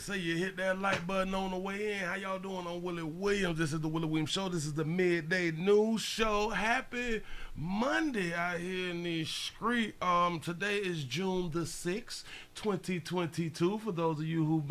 say you hit that like button on the way in. How y'all doing on Willie Williams? This is the Willie Williams Show. This is the midday news show. Happy Monday out here in the street. Today is June the 6th, 2022. For those of you who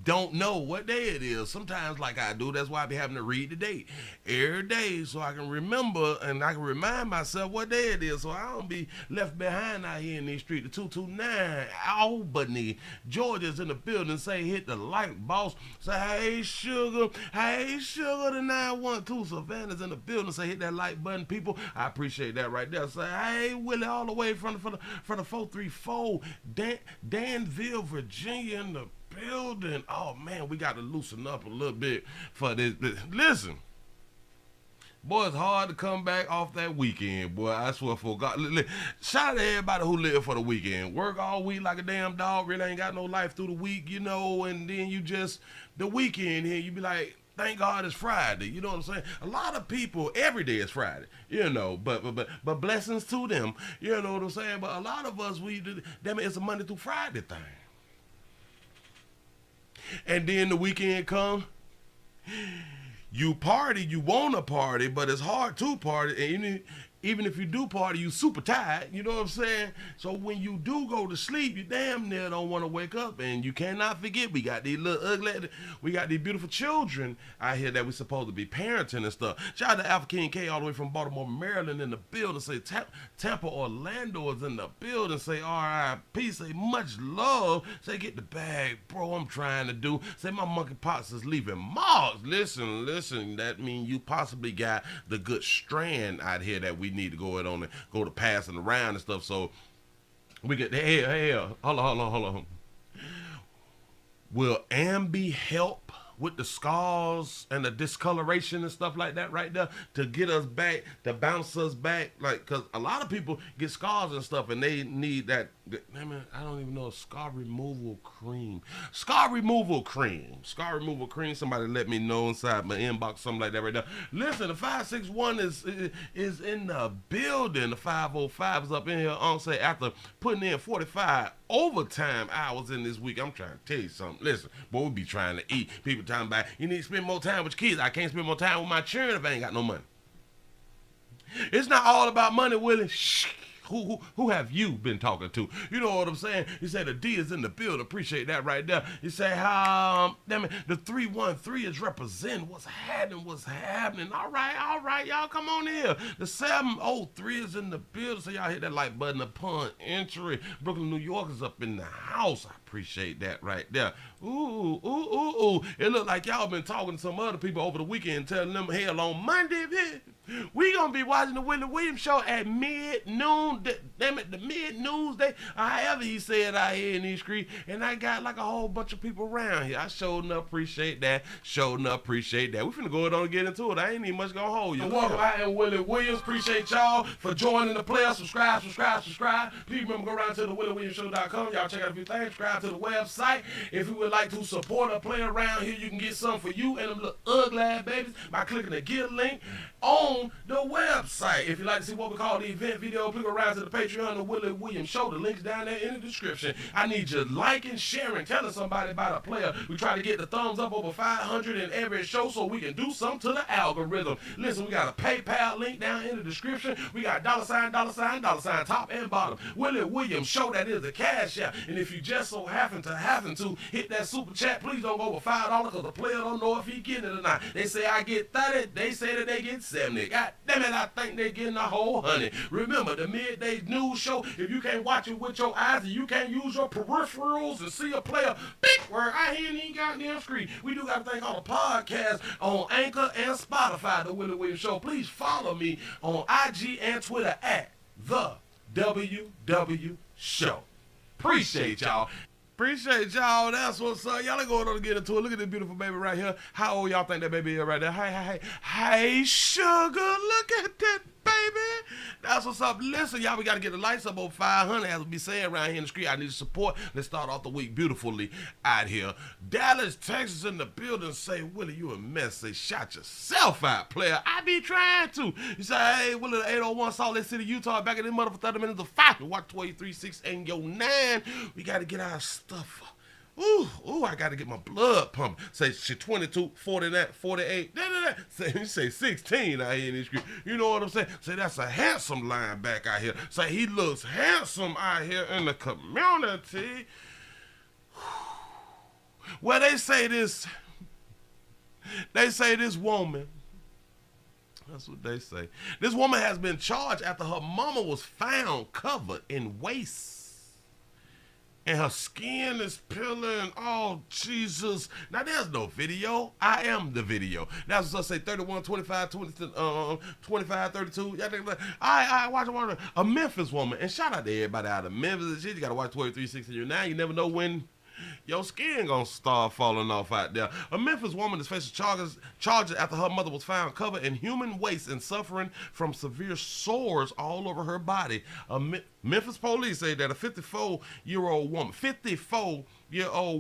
don't know what day it is, sometimes like I do, that's why I be having to read the date every day so I can remember and I can remind myself what day it is so I don't be left behind out here in the street. The 229 Albany, Georgia's in the building. Say hit the like, boss. Say hey sugar, the 912. Savannah's in the building. Say hit that like button, people. I appreciate that right there. Say hey Willie, all the way from the 434 Danville, Virginia in the building. Oh man, we got to loosen up a little bit for this. Listen, boy, it's hard to come back off that weekend, boy. I swear for God. Shout out to everybody who live for the weekend. Work all week like a damn dog, really ain't got no life through the week, you know, and then you just, the weekend here, you be like, thank God it's Friday. You know what I'm saying? A lot of people, every day is Friday, you know, but blessings to them, you know what I'm saying? But a lot of us, damn it, it's a Monday through Friday thing. And then the weekend come, you party, you want to party, but it's hard to party. And even if you do party, you super tired, you know what I'm saying? So when you do go to sleep, you damn near don't want to wake up. And you cannot forget, we got these little ugly, we got these beautiful children out here that we supposed to be parenting and stuff. Shout out to Alpha King K all the way from Baltimore, Maryland in the building. Say Tampa, Orlando is in the building. Say R.I.P. Say much love. Say get the bag, bro, I'm trying to do. Say my monkey pox is leaving marks. Listen, that means you possibly got the good strand out here that we need to go on and go to passing around and stuff. So we get hold on. Will Ambi help with the scars and the discoloration and stuff like that right there to get us back, to bounce us back? Like, because a lot of people get scars and stuff and they need that. I don't even know, scar removal cream. Scar removal cream. Somebody let me know inside my inbox, something like that right there. Listen, the 561 is in the building. The 505 is up in here on say after putting in 45 overtime hours in this week. I'm trying to tell you something. Listen, boy, we be trying to eat. People talking about you need to spend more time with your kids. I can't spend more time with my children if I ain't got no money. It's not all about money, Willie. Shh. Who have you been talking to? You know what I'm saying? You say the D is in the build. Appreciate that right there. You say, damn it, the 313 is representing what's happening. All right, y'all come on here. The 703 is in the build. So y'all hit that like button upon entry. Brooklyn, New York is up in the house. I appreciate that right there. Ooh. It look like y'all been talking to some other people over the weekend, telling them, hell, on Monday, we gonna be watching the Willie Williams Show at mid-noon. Damn it, the mid-news day. However he said out here in these streets. And I got like a whole bunch of people around here. I showed enough appreciate that. We finna go on and get into it. I ain't even much gonna hold you. Welcome out here, Willie Williams. Appreciate y'all for joining the player. Subscribe. Please remember, go around to the WillieWilliamsShow.com. Y'all check out a few things. Subscribe to the website. If you would like to support a player around here, you can get something for you and them little ugly ass babies by clicking the Get link on the website. If you'd like to see what we call the event video, click around to the Patreon of the Willie Williams Show. The link's down there in the description. I need you liking, sharing, telling somebody about a player. We try to get the thumbs up over 500 in every show so we can do something to the algorithm. Listen, we got a PayPal link down in the description. We got $sign, top and bottom. Willie Williams Show, that is the cash app. And if you just so happen to hit that super chat, please don't go over $5 because the player don't know if he getting it or not. They say I get 30, they say that they get 70. God damn it, I think they're getting a whole 100. Remember, the midday news show, if you can't watch it with your eyes and you can't use your peripherals and see a player, big word, I ain't even goddamn screen. We do got a thing called a podcast on Anchor and Spotify, the Willie Williams Show. Please follow me on IG and Twitter at the WW Show. Appreciate y'all. That's what's up. Y'all ain't going on to get into it. Look at this beautiful baby right here. How old y'all think that baby is right there? Hey, sugar, look at that baby. That's what's up. Listen, y'all, we got to get the lights up over 500, as we be saying around here in the street. I need your support. Let's start off the week beautifully out here. Dallas, Texas in the building. Say, Willie, you a mess. Say, shot yourself out, player. I be trying to. You say, hey, Willie, the 801 Salt Lake City, Utah, back in this mother for 30 minutes of 5. Watch 23, 6, and yo 9. We got to get our stuff Ooh, I got to get my blood pumping. Say she 22, 48, Say, you say 16 out here in this street. You know what I'm saying? Say that's a handsome linebacker out here. Say he looks handsome out here in the community. Well, they say this woman, that's what they say. This woman has been charged after her mama was found covered in waste. And her skin is peeling. Oh, Jesus. Now, there's no video. I am the video. That's what I say, 31, 25, 25, 32. Y'all think about I watch a Memphis woman. And shout out to everybody out of Memphis and shit. You got to watch 2360 now. You never know when your skin gonna start falling off out there. A Memphis woman is facing charges after her mother was found covered in human waste and suffering from severe sores all over her body. Memphis police say that a 54-year-old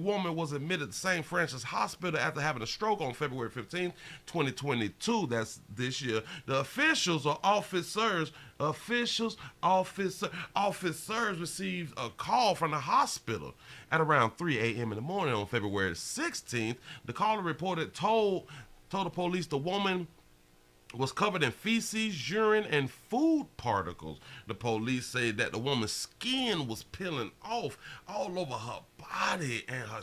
woman was admitted to St. Francis Hospital after having a stroke on February 15, 2022. That's this year. The officials received a call from the hospital at around 3 a.m. in the morning on February 16th. The caller told the police the woman was covered in feces, urine, and food particles. The police say that the woman's skin was peeling off all over her body, and her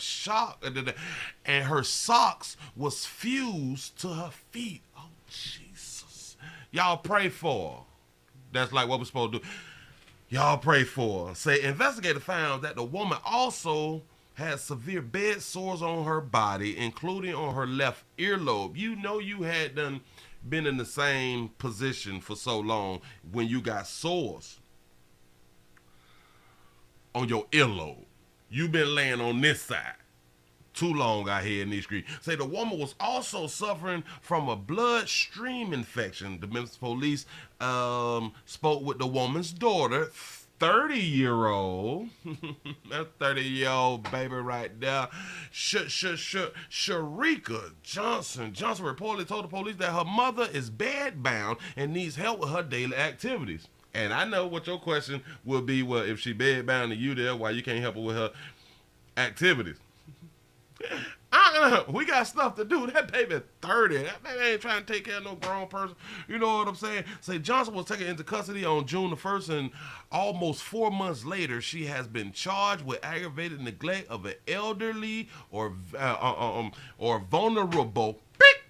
socks was fused to her feet. Oh, Jesus. Y'all pray for her. That's like what we're supposed to do. Y'all pray for her. Say, investigators found that the woman also had severe bed sores on her body, including on her left earlobe. You know you had been in the same position for so long when you got sores on your earlobe. You've been laying on this side too long out here in these streets. Say the woman was also suffering from a bloodstream infection. The Memphis police spoke with the woman's daughter, 30-year-old. That 30-year-old baby right there. Sharika Johnson. Johnson reportedly told the police that her mother is bedbound and needs help with her daily activities. And I know what your question will be, well, if she bedbound and you there, why you can't help her with her activities? We got stuff to do. That baby 30. That baby ain't trying to take care of no grown person. You know what I'm saying? Say Johnson was taken into custody on June the 1st, and almost 4 months later, she has been charged with aggravated neglect of an elderly or vulnerable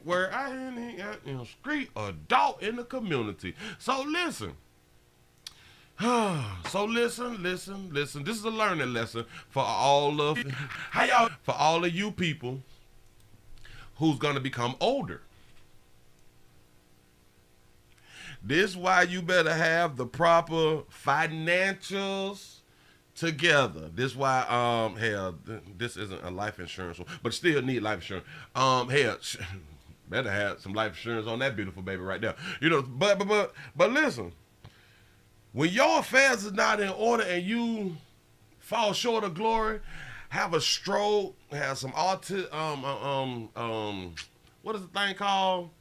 where I ain't got street adult in the community. So listen. Listen. This is a learning lesson for all of you people who's gonna become older. This is why you better have the proper financials together. This is why this isn't a life insurance one, but still need life insurance. Better have some life insurance on that beautiful baby right there. You know, but listen. When your affairs is not in order and you fall short of glory, have a stroke, have some autism, what is the thing called?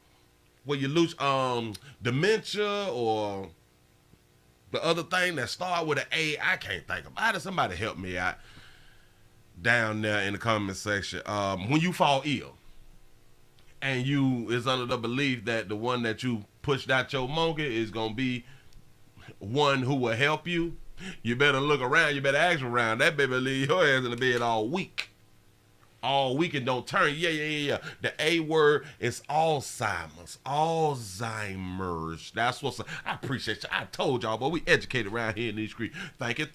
Where you lose dementia, or the other thing that start with an A, I can't think about it. Somebody help me out down there in the comment section. When you fall ill and you is under the belief that the one that you pushed out your monkey is gonna be one who will help you, you better look around, you better ask around. That baby leave your ass in the bed all week and don't turn. Yeah. The A word is Alzheimer's. That's what's I appreciate you. I told y'all, but we educated around here in these streets. Thank you.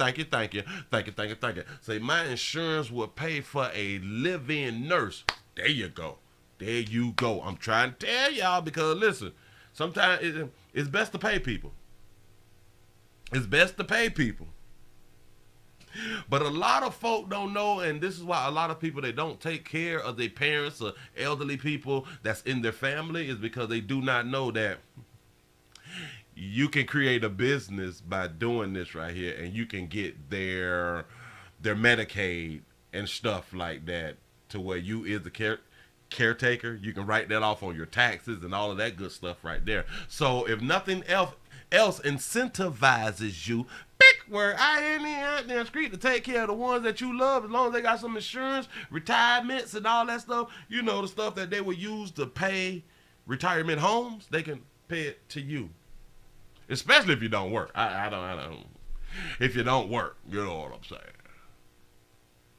Say my insurance will pay for a live-in nurse. There you go. I'm trying to tell y'all, because listen, sometimes it's best to pay people. But a lot of folk don't know, and this is why a lot of people, they don't take care of their parents or elderly people that's in their family, is because they do not know that you can create a business by doing this right here, and you can get their Medicaid and stuff like that to where you is the caretaker. You can write that off on your taxes and all of that good stuff right there. So if nothing else incentivizes you where I ain't out there in the street to take care of the ones that you love, as long as they got some insurance, retirements, and all that stuff. You know, the stuff that they would use to pay retirement homes, they can pay it to you. Especially if you don't work. I don't. If you don't work, you know what I'm saying.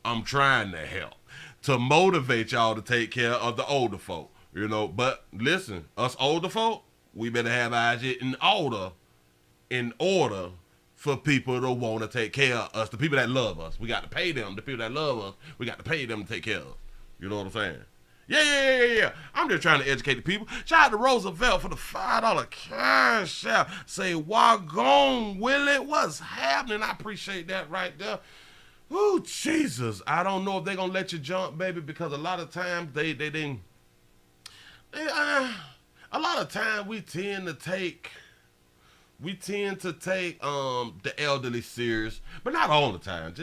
I'm trying to help, to motivate y'all to take care of the older folk, you know. But listen, us older folk, we better have our shit in order for people to want to take care of us, the people that love us. We got to pay them. The people that love us, we got to pay them to take care of us. You know what I'm saying? Yeah. I'm just trying to educate the people. Shout out to Roosevelt for the $5 cash out. Say, Wagone, Willie, what's happening? I appreciate that right there. Ooh, Jesus. I don't know if they're going to let you jump, baby, because a lot of times a lot of times we tend to take the elderly serious, but not all the time.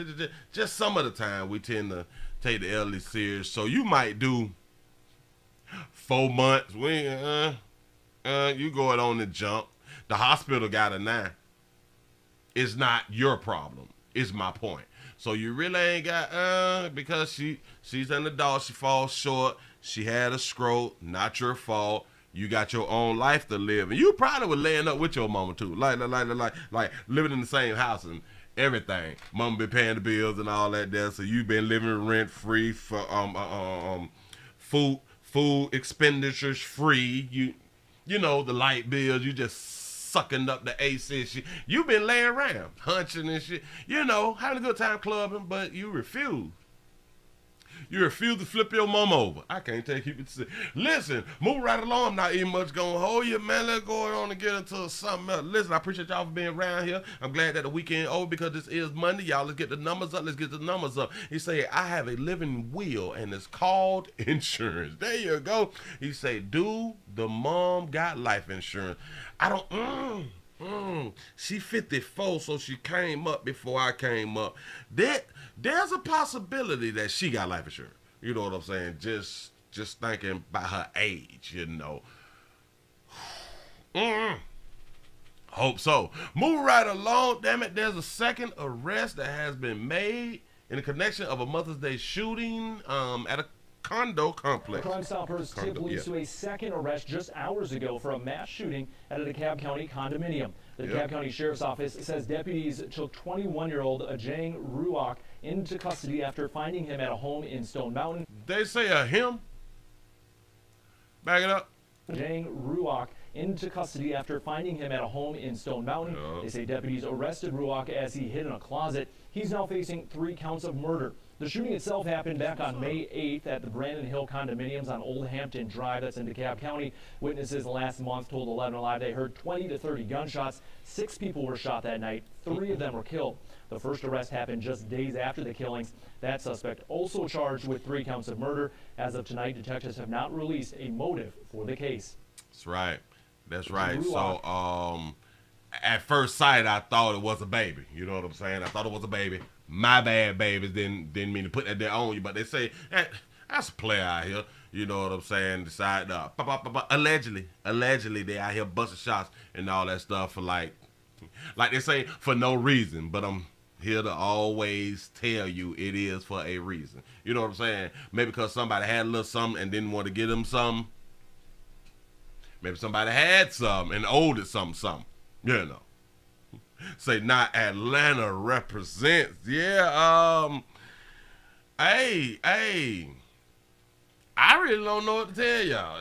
Just some of the time we tend to take the elderly serious. So you might do 4 months. You go it on the jump. The hospital got it now. It's not your problem. Is my point. So you really ain't got because she's an adult. She falls short. She had a stroke. Not your fault. You got your own life to live, and you probably was laying up with your mama too, like living in the same house and everything. Mama been paying the bills and all that there, so you been living rent free for food expenditures free. You know the light bills. You just sucking up the AC and shit. You been laying around hunching and shit. You know, having a good time clubbing, but you refuse. You refuse to flip your mom over. I can't take you. Listen, move right along. I'm not even much going to hold you, man. Let's go on and get into something else. Listen, I appreciate y'all for being around here. I'm glad that the weekend over because this is Monday. Y'all, let's get the numbers up. He say, I have a living will, and it's called insurance. There you go. He say, do the mom got life insurance? I don't, she 54, so she came up before I came up. There's a possibility that she got life insurance. You know what I'm saying? Just thinking about her age, you know. Hope so. Move right along. Damn it, there's a second arrest that has been made in the connection of a Mother's Day shooting at a Condo complex. Crime Stoppers tip leads to a second arrest just hours ago for a mass shooting at a DeKalb County condominium. The DeKalb County Sheriff's Office says deputies took 21-year-old Ajang Ruok into custody after finding him at a home in Stone Mountain. They say a him? Back it up. Ajang Ruok into custody after finding him at a home in Stone Mountain. They say deputies arrested Ruok as he hid in a closet. He's now facing 3 counts of murder. The shooting itself happened back on May 8th at the Brandon Hill condominiums on Old Hampton Drive. That's in DeKalb County. Witnesses last month told 11 Alive they heard 20 to 30 gunshots. 6 people were shot that night. 3 of them were killed. The first arrest happened just days after the killings. That suspect also charged with 3 counts of murder. As of tonight, detectives have not released a motive for the case. That's right. That's right. So, at first sight, I thought it was a baby. You know what I'm saying? I thought it was a baby. My bad, babies. Didn't mean to put that there on you, but they say that's a player out here. You know what I'm saying? Decide allegedly they out here busting shots and all that stuff for like they say for no reason. But I'm here to always tell you it is for a reason. You know what I'm saying? Maybe because somebody had a little something and didn't want to give them something. Maybe somebody had something and owed it something. You know. Say not Atlanta represents. Yeah, hey, I really don't know what to tell y'all.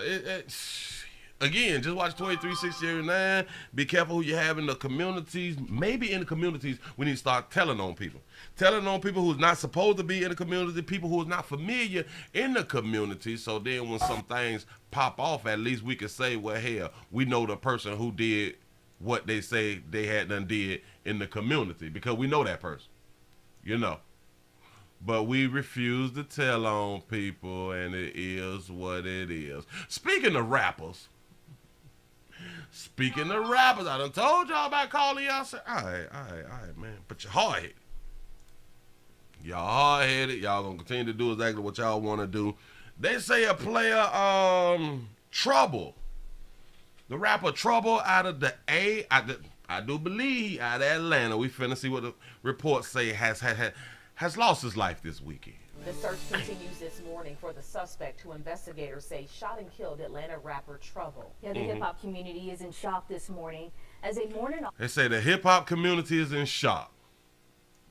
Again, just watch 23-609. Be careful who you have in the communities. Maybe in the communities, we need to start telling on people. Telling on people who's not supposed to be in the community, people who is not familiar in the community. So then when some things pop off, at least we can say, well, hell, we know the person who did what they say they had done did in the community because we know that person, you know. But we refuse to tell on people, and it is what it is. Speaking of rappers, I done told y'all about calling y'all. Say, all right, man. But you're hard-headed. Y'all hard-headed. Y'all gonna continue to do exactly what y'all want to do. They say a player, Trouble. The rapper Trouble out of the I I do believe out of Atlanta. We finna see what the reports say has lost his life this weekend. The search continues this morning for the suspect who investigators say shot and killed Atlanta rapper Trouble. Yeah, the hip-hop community is in shock this morning as a mourning They say the hip-hop community is in shock.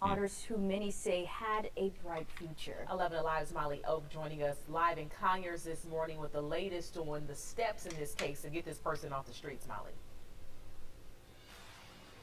artist who many say had a bright future. 11 Alive's Molly Oak joining us live in Conyers this morning with the latest on the steps in this case to get this person off the streets, Molly.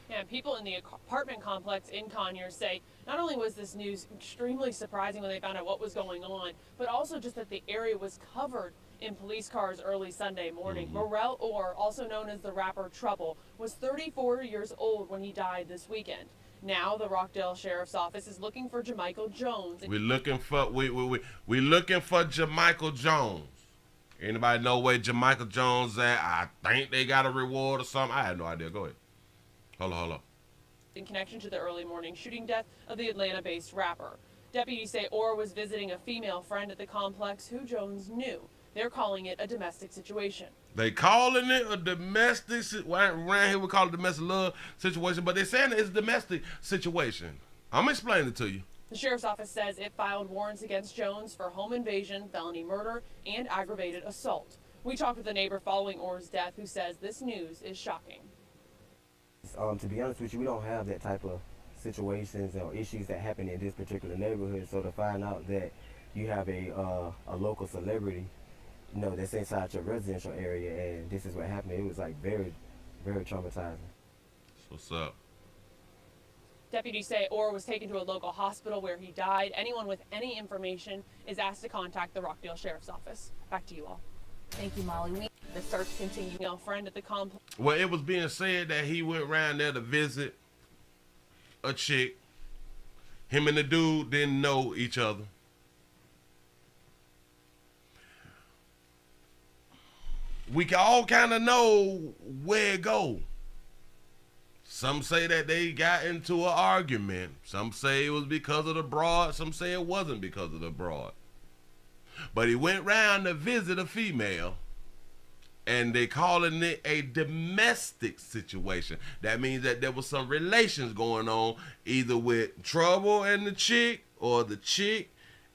Yeah, people in the apartment complex in Conyers say not only was this news extremely surprising when they found out what was going on, but also just that the area was covered in police cars early Sunday morning. Morel Orr, also known as the rapper Trouble, was 34 years old when he died this weekend. Now the Rockdale Sheriff's Office is looking for Jamichael Jones. We looking for Jamichael Jones. Anybody know where Jamichael Jones at? I think they got a reward or something. I have no idea. Go ahead. Hold on. In connection to the early morning shooting death of the Atlanta-based rapper. Deputies say Orr was visiting a female friend at the complex who Jones knew. They're calling it a domestic situation. They calling it a domestic, around here we call it domestic love situation, but they're saying it's a domestic situation. I'm going to explain it to you. The sheriff's office says it filed warrants against Jones for home invasion, felony murder, and aggravated assault. We talked with a neighbor following Orr's death who says this news is shocking. To be honest with you, we don't have that type of situations or issues that happen in this particular neighborhood. So to find out that you have a local celebrity, you know, that's inside your residential area and this is what happened, it was like very, very traumatizing. What's up? Deputies say Orr was taken to a local hospital where he died. Anyone with any information is asked to contact the Rockdale Sheriff's Office. Back to you all. Thank you, Molly. The search continues. A friend at the complex. Well, it was being said that he went around there to visit a chick. Him and the dude didn't know each other. We can all kind of know where it go. Some say that they got into an argument. Some say it was because of the broad. Some say it wasn't because of the broad. But he went round to visit a female, and they calling it a domestic situation. That means that there was some relations going on, either with Trouble and the chick, or the chick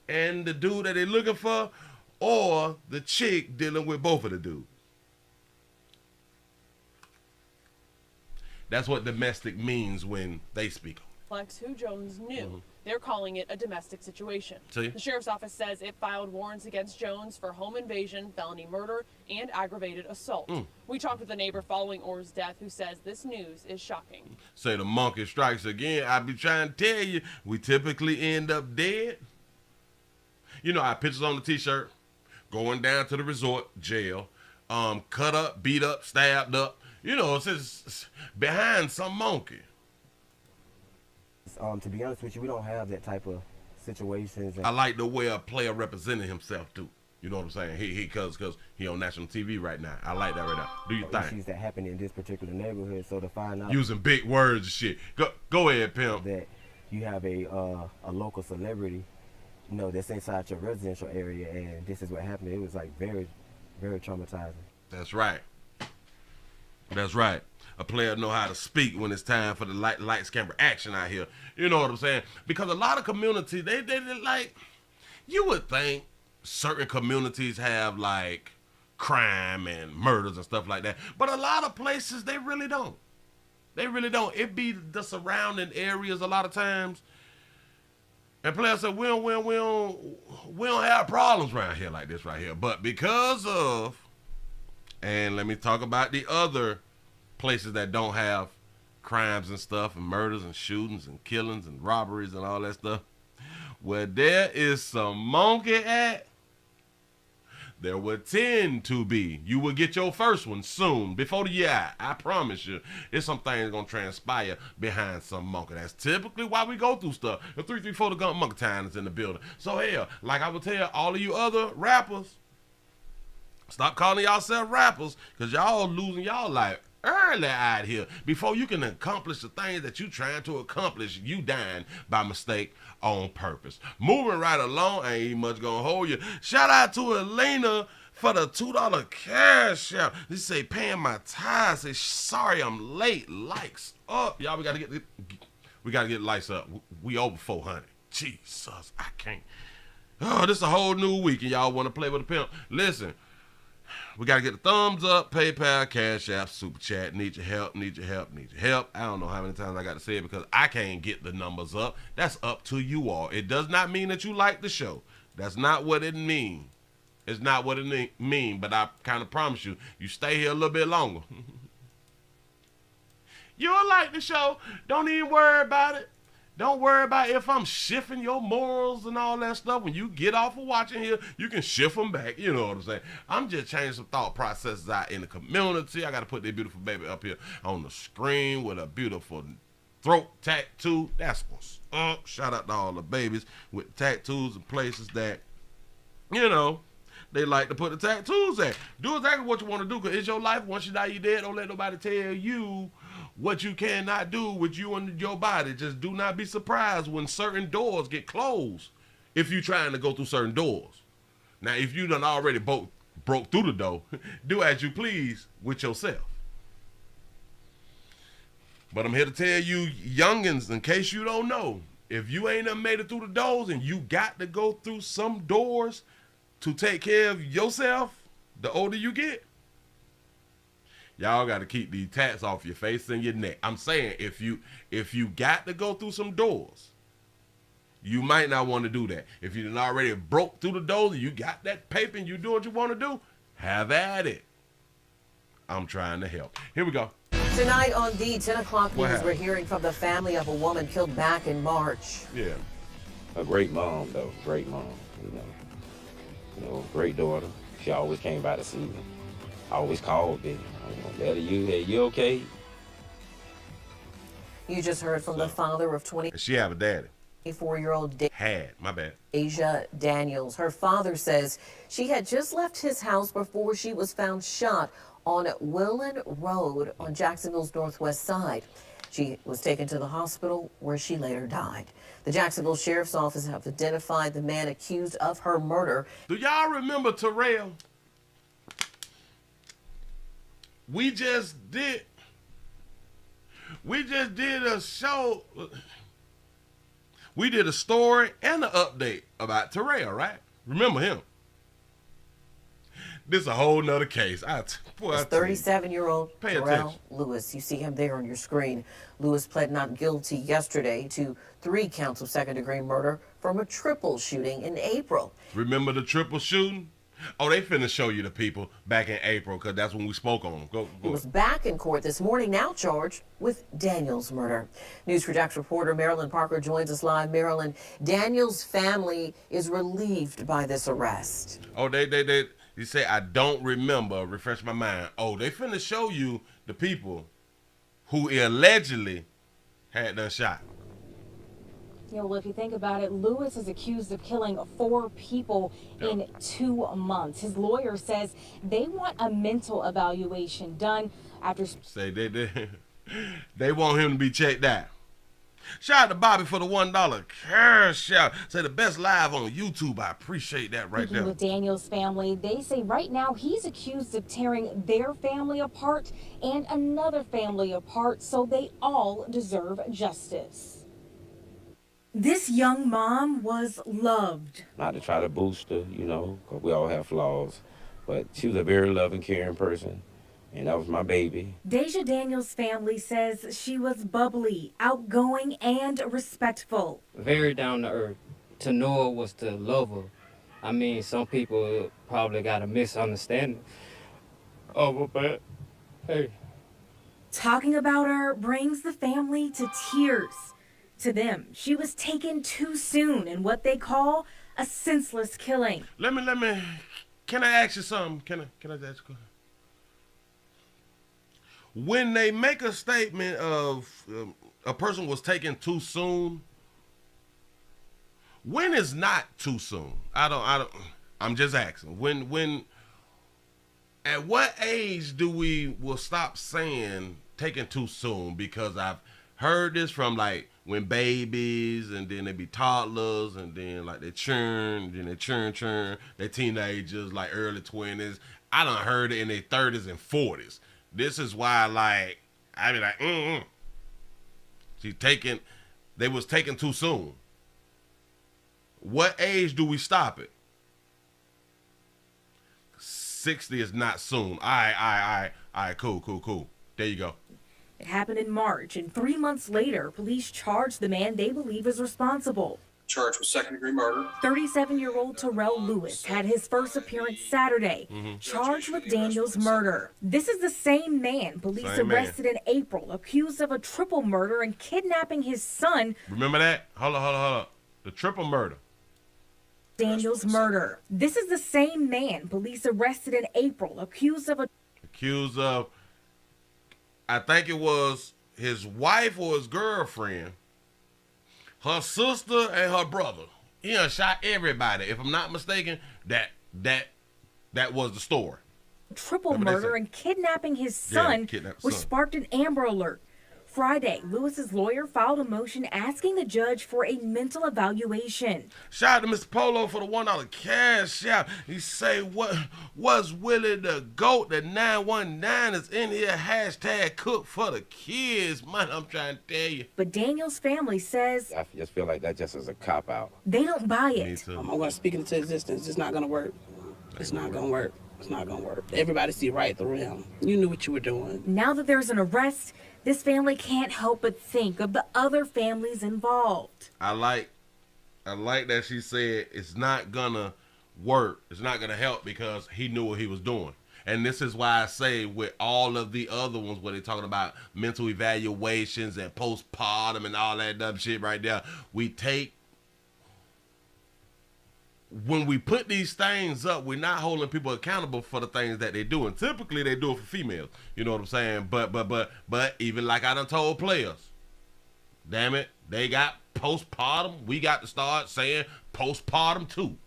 and the dude that they're looking for, or the chick dealing with both of the dudes. That's what domestic means when they speak on it. Who Jones knew. They're calling it a domestic situation. See? The sheriff's office says it filed warrants against Jones for home invasion, felony murder, and aggravated assault. We talked with a neighbor following Orr's death who says this news is shocking. Say the monkey strikes again. I be trying to tell you, we typically end up dead. You know, I have pictures on the t-shirt, going down to the resort, jail, cut up, beat up, stabbed up. You know, it's behind some monkey. To be honest with you, we don't have that type of situations. I like the way a player represented himself too. You know what I'm saying? He cause he on national TV right now. I like that right now. Do your thing. Issues that happen in this particular neighborhood. So to find out Using big words and shit. Go ahead, pimp. that you have a local celebrity, you know, that's inside your residential area, and this is what happened. It was like very, very traumatizing. That's right. That's right. A player know how to speak when it's time for the lights, camera, action out here. You know what I'm saying? Because a lot of communities, they like, you would think certain communities have like crime and murders and stuff like that. But a lot of places, they really don't. They really don't. It be the surrounding areas a lot of times. And players say, we don't have problems around here like this right here. But because of, and let me talk about the other places that don't have crimes and stuff and murders and shootings and killings and robberies and all that stuff, where there is some monkey at, there would tend to be. You will get your first one soon, before the year out. I promise you. There's some things going to transpire behind some monkey. That's typically why we go through stuff. The 334 the gun monkey time is in the building. So hell, like I would tell all of you other rappers, stop calling yourself rappers, because y'all losing y'all life early out here. Before you can accomplish the things that you trying to accomplish, you dying by mistake on purpose. Moving right along, I ain't much gonna hold you. Shout out to Elena for the $2 cash out. This say paying my tithes. Say sorry I'm late. Lights up, y'all. We gotta get lights up. We over 400. Jesus, I can't. Oh, this is a whole new week, and y'all want to play with a pimp. Listen, we got to get the thumbs up, PayPal, Cash App, Super Chat. Need your help, need your help, need your help. I don't know how many times I got to say it because I can't get the numbers up. That's up to you all. It does not mean that you like the show. That's not what it means. It's not what it mean, but I kind of promise you, you stay here a little bit longer. You'll like the show. Don't even worry about it. Don't worry about if I'm shifting your morals and all that stuff. When you get off of watching here, you can shift them back. You know what I'm saying? I'm just changing some thought processes out in the community. I got to put that beautiful baby up here on the screen with a beautiful throat tattoo. That's what's up. Shout out to all the babies with tattoos and places that, you know, they like to put the tattoos at. Do exactly what you want to do because it's your life. Once you die, you're dead. Don't let nobody tell you what you cannot do with you and your body. Just do not be surprised when certain doors get closed if you're trying to go through certain doors. Now, if you done already broke through the door, do as you please with yourself. But I'm here to tell you, youngins, in case you don't know, if you ain't done made it through the doors and you got to go through some doors to take care of yourself, the older you get, y'all got to keep these tats off your face and your neck. I'm saying if you got to go through some doors, you might not want to do that. If you done already broke through the doors and you got that paper and you do what you want to do, have at it. I'm trying to help. Here we go. Tonight on the 10 o'clock What news, happened? we're hearing from the family of a woman killed back in March. Yeah. A great mom, though. Great mom, you know, great daughter. She always came by to see me. I always called me. Daddy, you okay? You just heard from the father of And she have a daddy. 24-year-old My bad. Deja Daniels. Her father says she had just left his house before she was found shot on Willen Road on Jacksonville's northwest side. She was taken to the hospital where she later died. The Jacksonville Sheriff's Office have identified the man accused of her murder. Do y'all remember Terrell? We just did a show. We did a story and an update about Terrell, right? Remember him? This is a whole nother case. It's 37-year-old Pay Terrell attention. Lewis. You see him there on your screen. Lewis pled not guilty yesterday to 3 counts of second-degree murder from a triple shooting in April. Remember the triple shooting? Oh, they finna show you the people back in April because that's when we spoke on them. Go. He was back in court this morning, now charged with Daniels' murder. News for Jax reporter Marilyn Parker joins us live. Marilyn, Daniels' family is relieved by this arrest. Oh, they. You say I don't remember. Refresh my mind. Oh, they finna show you the people who allegedly had done shot. Yeah, well, if you think about it, Lewis is accused of killing 4 people in 2 months. His lawyer says they want a mental evaluation done after... Say they want him to be checked out. Shout out to Bobby for the $1 cash out. Say the best live on YouTube. I appreciate that right Speaking there. with Daniel's family, they say right now he's accused of tearing their family apart and another family apart, so they all deserve justice. This young mom was loved. Not to try to boost her, you know, because we all have flaws. But she was a very loving, caring person. And that was my baby. Deja Daniels' family says she was bubbly, outgoing, and respectful. Very down to earth. To know her was to love her. I mean, some people probably got a misunderstanding of her, but hey. Talking about her brings the family to tears. To them, she was taken too soon in what they call a senseless killing. Let me. Can I ask you something? Can I ask you? When they make a statement of a person was taken too soon, when is not too soon? I'm just asking. When at what age do we will stop saying taken too soon? Because I've heard this from like when babies, and then they be toddlers, and then like they churn, and then they churn. They teenagers, like early 20s. I done heard it in their 30s and 40s. This is why, like, I be like, they was taken too soon. What age do we stop it? 60 is not soon. All right, cool. There you go. It happened in March, and 3 months later, police charged the man they believe is responsible. Charged with second-degree murder. 37-year-old Terrell Lewis had his first appearance Saturday, charged with Daniel's murder. This is the same man police arrested in April, accused of a triple murder and kidnapping his son. Remember that? Hold on. The triple murder. Daniel's murder. This is the same man police arrested in April, accused of, I think it was his wife or his girlfriend, her sister and her brother. He done shot everybody. If I'm not mistaken, that was the story. Triple murder and kidnapping his son, which sparked an Amber Alert. Friday, Lewis's lawyer filed a motion asking the judge for a mental evaluation. Shout out to Mr. Polo for the $1 cash out. He say, what was Willie the GOAT? The 919 is in here. Hashtag cook for the kids. Man, I'm trying to tell you. But Daniel's family says, I just feel like that just is a cop-out. They don't buy it. I'm going to speak into existence. It's not going to work. It's not going to work. It's not going to work. Everybody see right through him. You knew what you were doing. Now that there's an arrest, this family can't help but think of the other families involved. I like that she said it's not gonna work. It's not gonna help because he knew what he was doing. And this is why I say with all of the other ones where they're talking about mental evaluations and postpartum and all that dumb shit right there, when we put these things up, we're not holding people accountable for the things that they do. And typically they do it for females. You know what I'm saying? But even like I done told players, damn it, they got postpartum. We got to start saying postpartum too.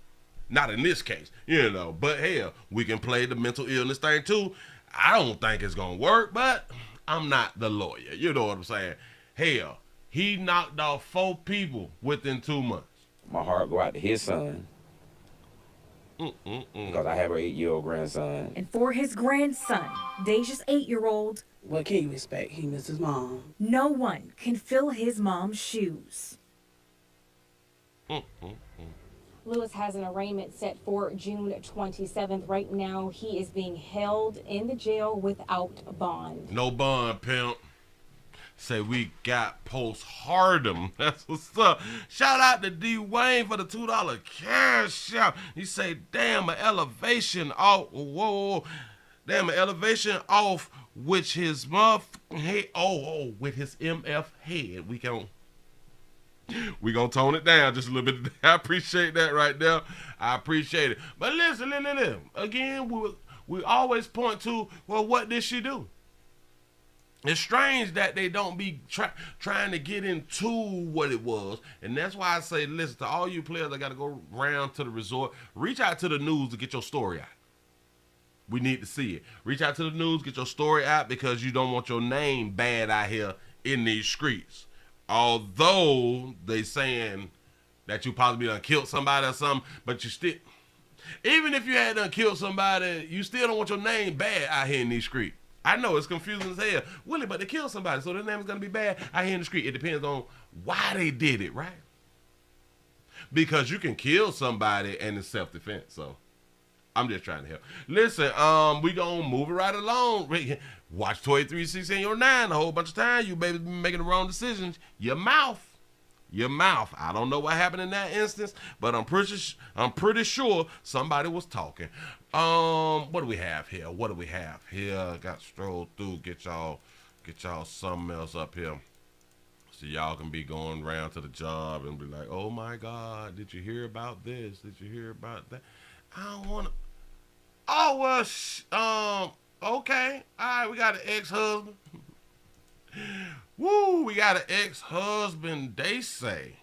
Not in this case, you know, but hell, we can play the mental illness thing too. I don't think it's going to work, but I'm not the lawyer. You know what I'm saying? Hell, he knocked off 4 people within 2 months. My heart go out to his son. Because I have an 8-year-old grandson. And for his grandson, Deja's 8-year-old, what can you expect? He misses his mom. No one can fill his mom's shoes. Lewis has an arraignment set for June 27th. Right now, he is being held in the jail without bond. No bond, pimp. Say we got postpartum. That's what's up. Shout out to D. Wayne for the $2 cash out. He say, damn, an elevation off. Whoa. Damn, an elevation off with his head. With his MF head. We gonna tone it down just a little bit. I appreciate that right there. I appreciate it. But listen. Again, we always point to, well, what did she do? It's strange that they don't be trying to get into what it was. And that's why I say, listen, to all you players that got to go around to the resort, reach out to the news to get your story out. We need to see it. Reach out to the news, get your story out, because you don't want your name bad out here in these streets. Although they saying that you possibly done killed somebody or something, but you still, even if you had done killed somebody, you still don't want your name bad out here in these streets. I know it's confusing as hell. Willie, but they killed somebody, so their name is going to be bad out here in the street. It depends on why they did it, right? Because you can kill somebody and it's self-defense, so I'm just trying to help. Listen, we going to move it right along. Watch 23-6 in your 9 a whole bunch of times. You baby been making the wrong decisions. Your mouth. I don't know what happened in that instance, but I'm pretty sure somebody was talking. What do we have here? Got strolled through. Get y'all something else up here, so y'all can be going around to the job and be like, oh my God, did you hear about this? Did you hear about that? I don't want to. Oh well, okay. All right, we got an ex-husband. Woo, we got an ex-husband, they say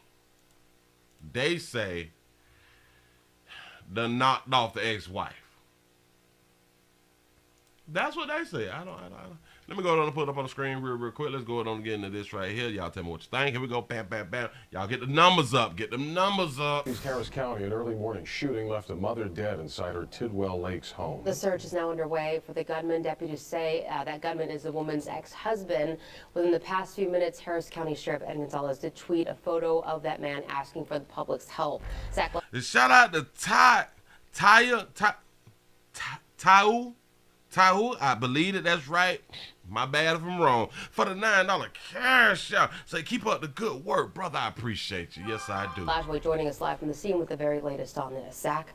done knocked off the ex-wife. That's what they say. I don't. Let me go on and put it up on the screen real quick. Let's go on and get into this right here. Y'all tell me what you think. Here we go. Bam, bam, bam. Y'all get the numbers up. Get them numbers up. East Harris County, an early morning shooting left a mother dead inside her Tidwell Lakes home. The search is now underway for the gunman. Deputies say that gunman is the woman's ex-husband. Within the past few minutes, Harris County Sheriff Ed Gonzalez did tweet a photo of that man asking for the public's help. Zach, shout out to Taihu, I believe that's right. My bad if I'm wrong. For the $9 cash out. Say, keep up the good work, brother. I appreciate you. Yes, I do. Lashway joining us live from the scene with the very latest on this. Zach?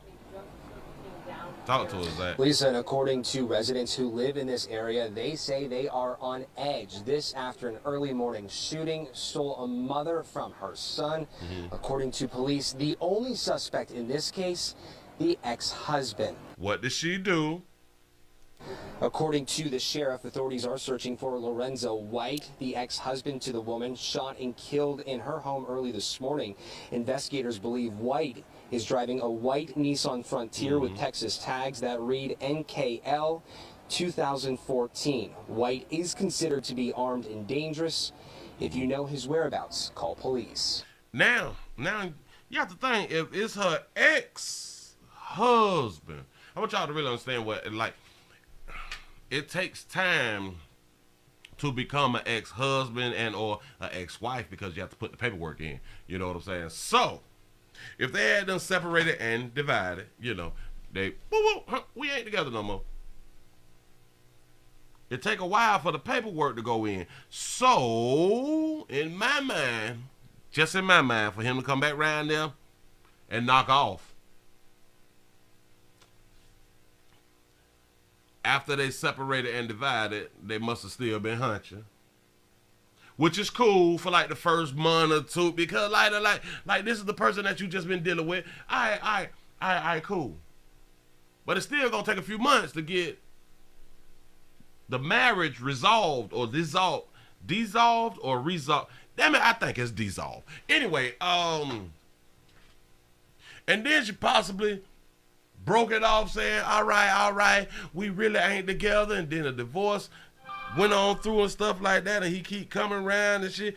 Talk to us, Zach. Lisa, and according to residents who live in this area, they say they are on edge. This after an early morning shooting stole a mother from her son. According to police, the only suspect in this case, the ex-husband. What did she do? According to the sheriff, authorities are searching for Lorenzo White, the ex-husband to the woman shot and killed in her home early this morning. Investigators believe White is driving a white Nissan Frontier with Texas tags that read NKL 2014. White is considered to be armed and dangerous. If you know his whereabouts, call police. Now, you have to think, if it's her ex-husband, I want y'all to really understand what, like, it takes time to become an ex-husband and or an ex-wife because you have to put the paperwork in. You know what I'm saying? So, if they had them separated and divided, you know, they, we ain't together no more. It take a while for the paperwork to go in. So, in my mind, just in my mind, for him to come back around there and knock off, after they separated and divided, they must have still been hunching. Which is cool for like the first month or two, because like this is the person that you just been dealing with. I cool. But it's still gonna take a few months to get the marriage resolved or dissolved or resolved. Damn it, I think it's dissolved. Anyway, and then she possibly broke it off saying, all right, we really ain't together, and then a divorce went on through and stuff like that, and he keep coming around and shit.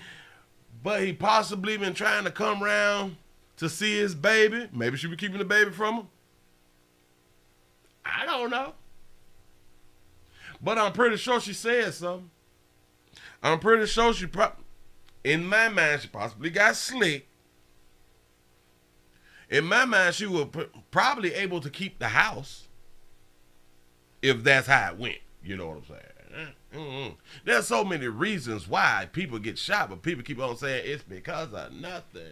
But he possibly been trying to come around to see his baby. Maybe she be keeping the baby from him. I don't know. But I'm pretty sure she said something. I'm pretty sure she in my mind, she possibly got slick. In my mind, she was probably able to keep the house if that's how it went. You know what I'm saying? There's so many reasons why people get shot, but people keep on saying it's because of nothing.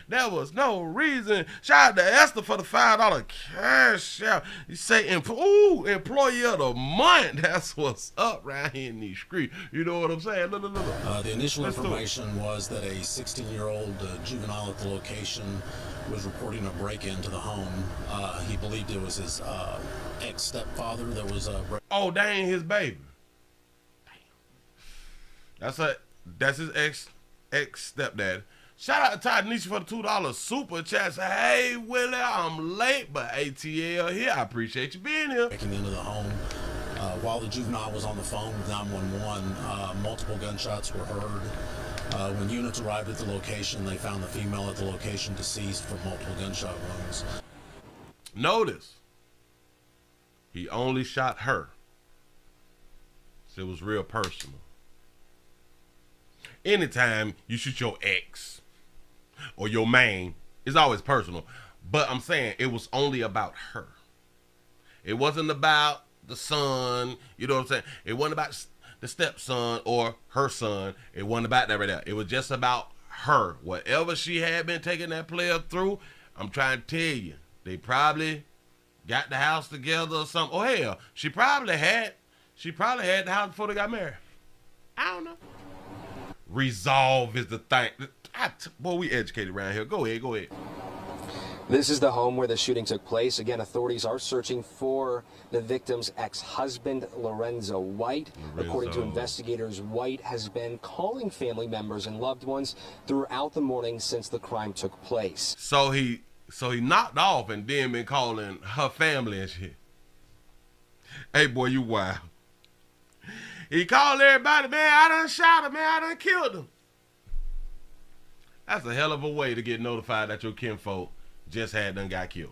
There was no reason. Shout out to Esther for the $5 cash out. You say, employee of the month. That's what's up right here in these streets. You know what I'm saying? Look. The initial information was that a 16-year-old juvenile at the location was reporting a break-in to the home. He believed it was his ex-stepfather that was oh, that ain't his baby. That's his ex-stepdad. Shout out to Todd Nisha for the $2 super chat. Say, hey, Willie, I'm late, but ATL here. I appreciate you being here. Breaking into the home. While the juvenile was on the phone with 911, multiple gunshots were heard. When units arrived at the location, they found the female at the location deceased from multiple gunshot wounds. Notice, he only shot her. So it was real personal. Anytime you shoot your ex or your main, it's always personal. But I'm saying it was only about her. It wasn't about the son, you know what I'm saying? It wasn't about the stepson or her son. It wasn't about that right there. It was just about her. Whatever she had been taking that player through, I'm trying to tell you, they probably got the house together or something. Oh hell, she probably had the house before they got married. I don't know. Resolve is the thing. Boy, we educated around here. Go ahead. This is the home where the shooting took place. Again, authorities are searching for the victim's ex-husband, Lorenzo White. According to investigators, White has been calling family members and loved ones throughout the morning since the crime took place. So he knocked off and then been calling her family and shit. Hey, boy, you wild. He called everybody, man, I done shot him, man, I done killed him. That's a hell of a way to get notified that your kinfolk just done got killed.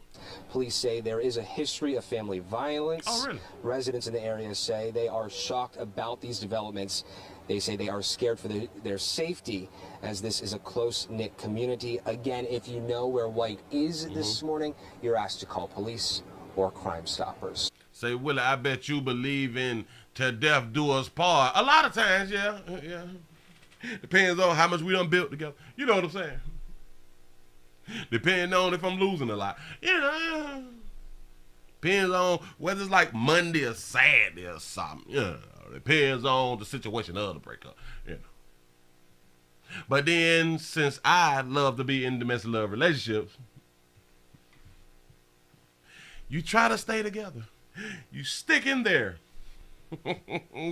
Police say there is a history of family violence. Oh, really? Residents in the area say they are shocked about these developments. They say they are scared for their safety, as this is a close-knit community. Again, if you know where White is this morning, you're asked to call police or Crime Stoppers. Say, Willie, I bet you believe in till death do us part. A lot of times, yeah. Depends on how much we done built together. You know what I'm saying? Depending on if I'm losing a lot. You know, depends on whether it's like Monday or Saturday or something. Yeah, depends on the situation of the breakup. You know. But then, since I love to be in domestic love relationships, you try to stay together. You stick in there.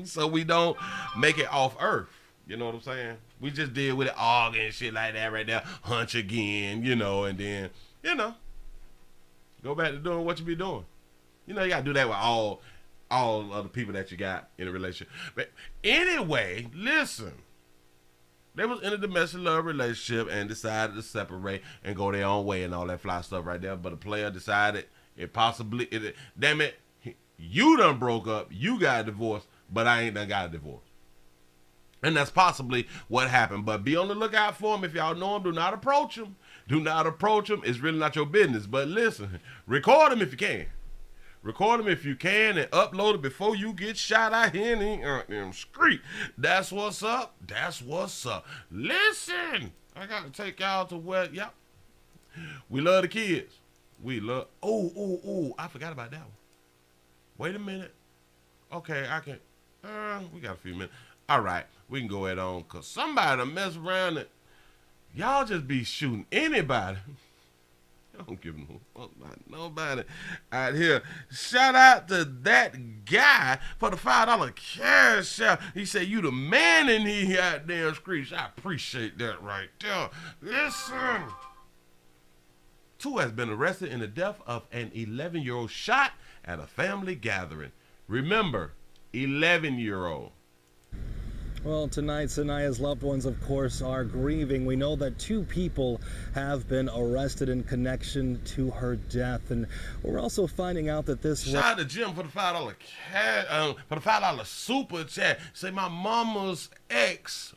So we don't make it off earth. You know what I'm saying? We just deal with it, arguing and shit like that right there. Hunch again, you know, and then, you know, go back to doing what you be doing. You know, you got to do that with all of the people that you got in a relationship. But anyway, listen. They was in a domestic love relationship and decided to separate and go their own way and all that fly stuff right there. But a player decided damn it, you done broke up, you got a divorce, but I ain't done got a divorce. And that's possibly what happened. But be on the lookout for him. If y'all know him, do not approach him. Do not approach him. It's really not your business. But listen, record him if you can. Record him if you can and upload it before you get shot out here in the street. That's what's up. That's what's up. Listen, I got to take y'all to where, yep. We love the kids. We love, I forgot about that one. Wait a minute. Okay, I can, we got a few minutes. All right, we can go ahead on, because somebody mess around and y'all just be shooting anybody. I don't give no fuck about nobody out here. Shout out to that guy for the $5 cash out. He said, you the man in here out there in streets. I appreciate that right there. Listen. 2 has been arrested in the death of an 11-year-old shot at a family gathering. Remember, 11-year-old. Well, tonight, Sanaya's loved ones, of course, are grieving. We know that 2 people have been arrested in connection to her death, and we're also finding out that this. Shout out to Jim for the $5 cash, for the $5 super chat. Say my mama's ex.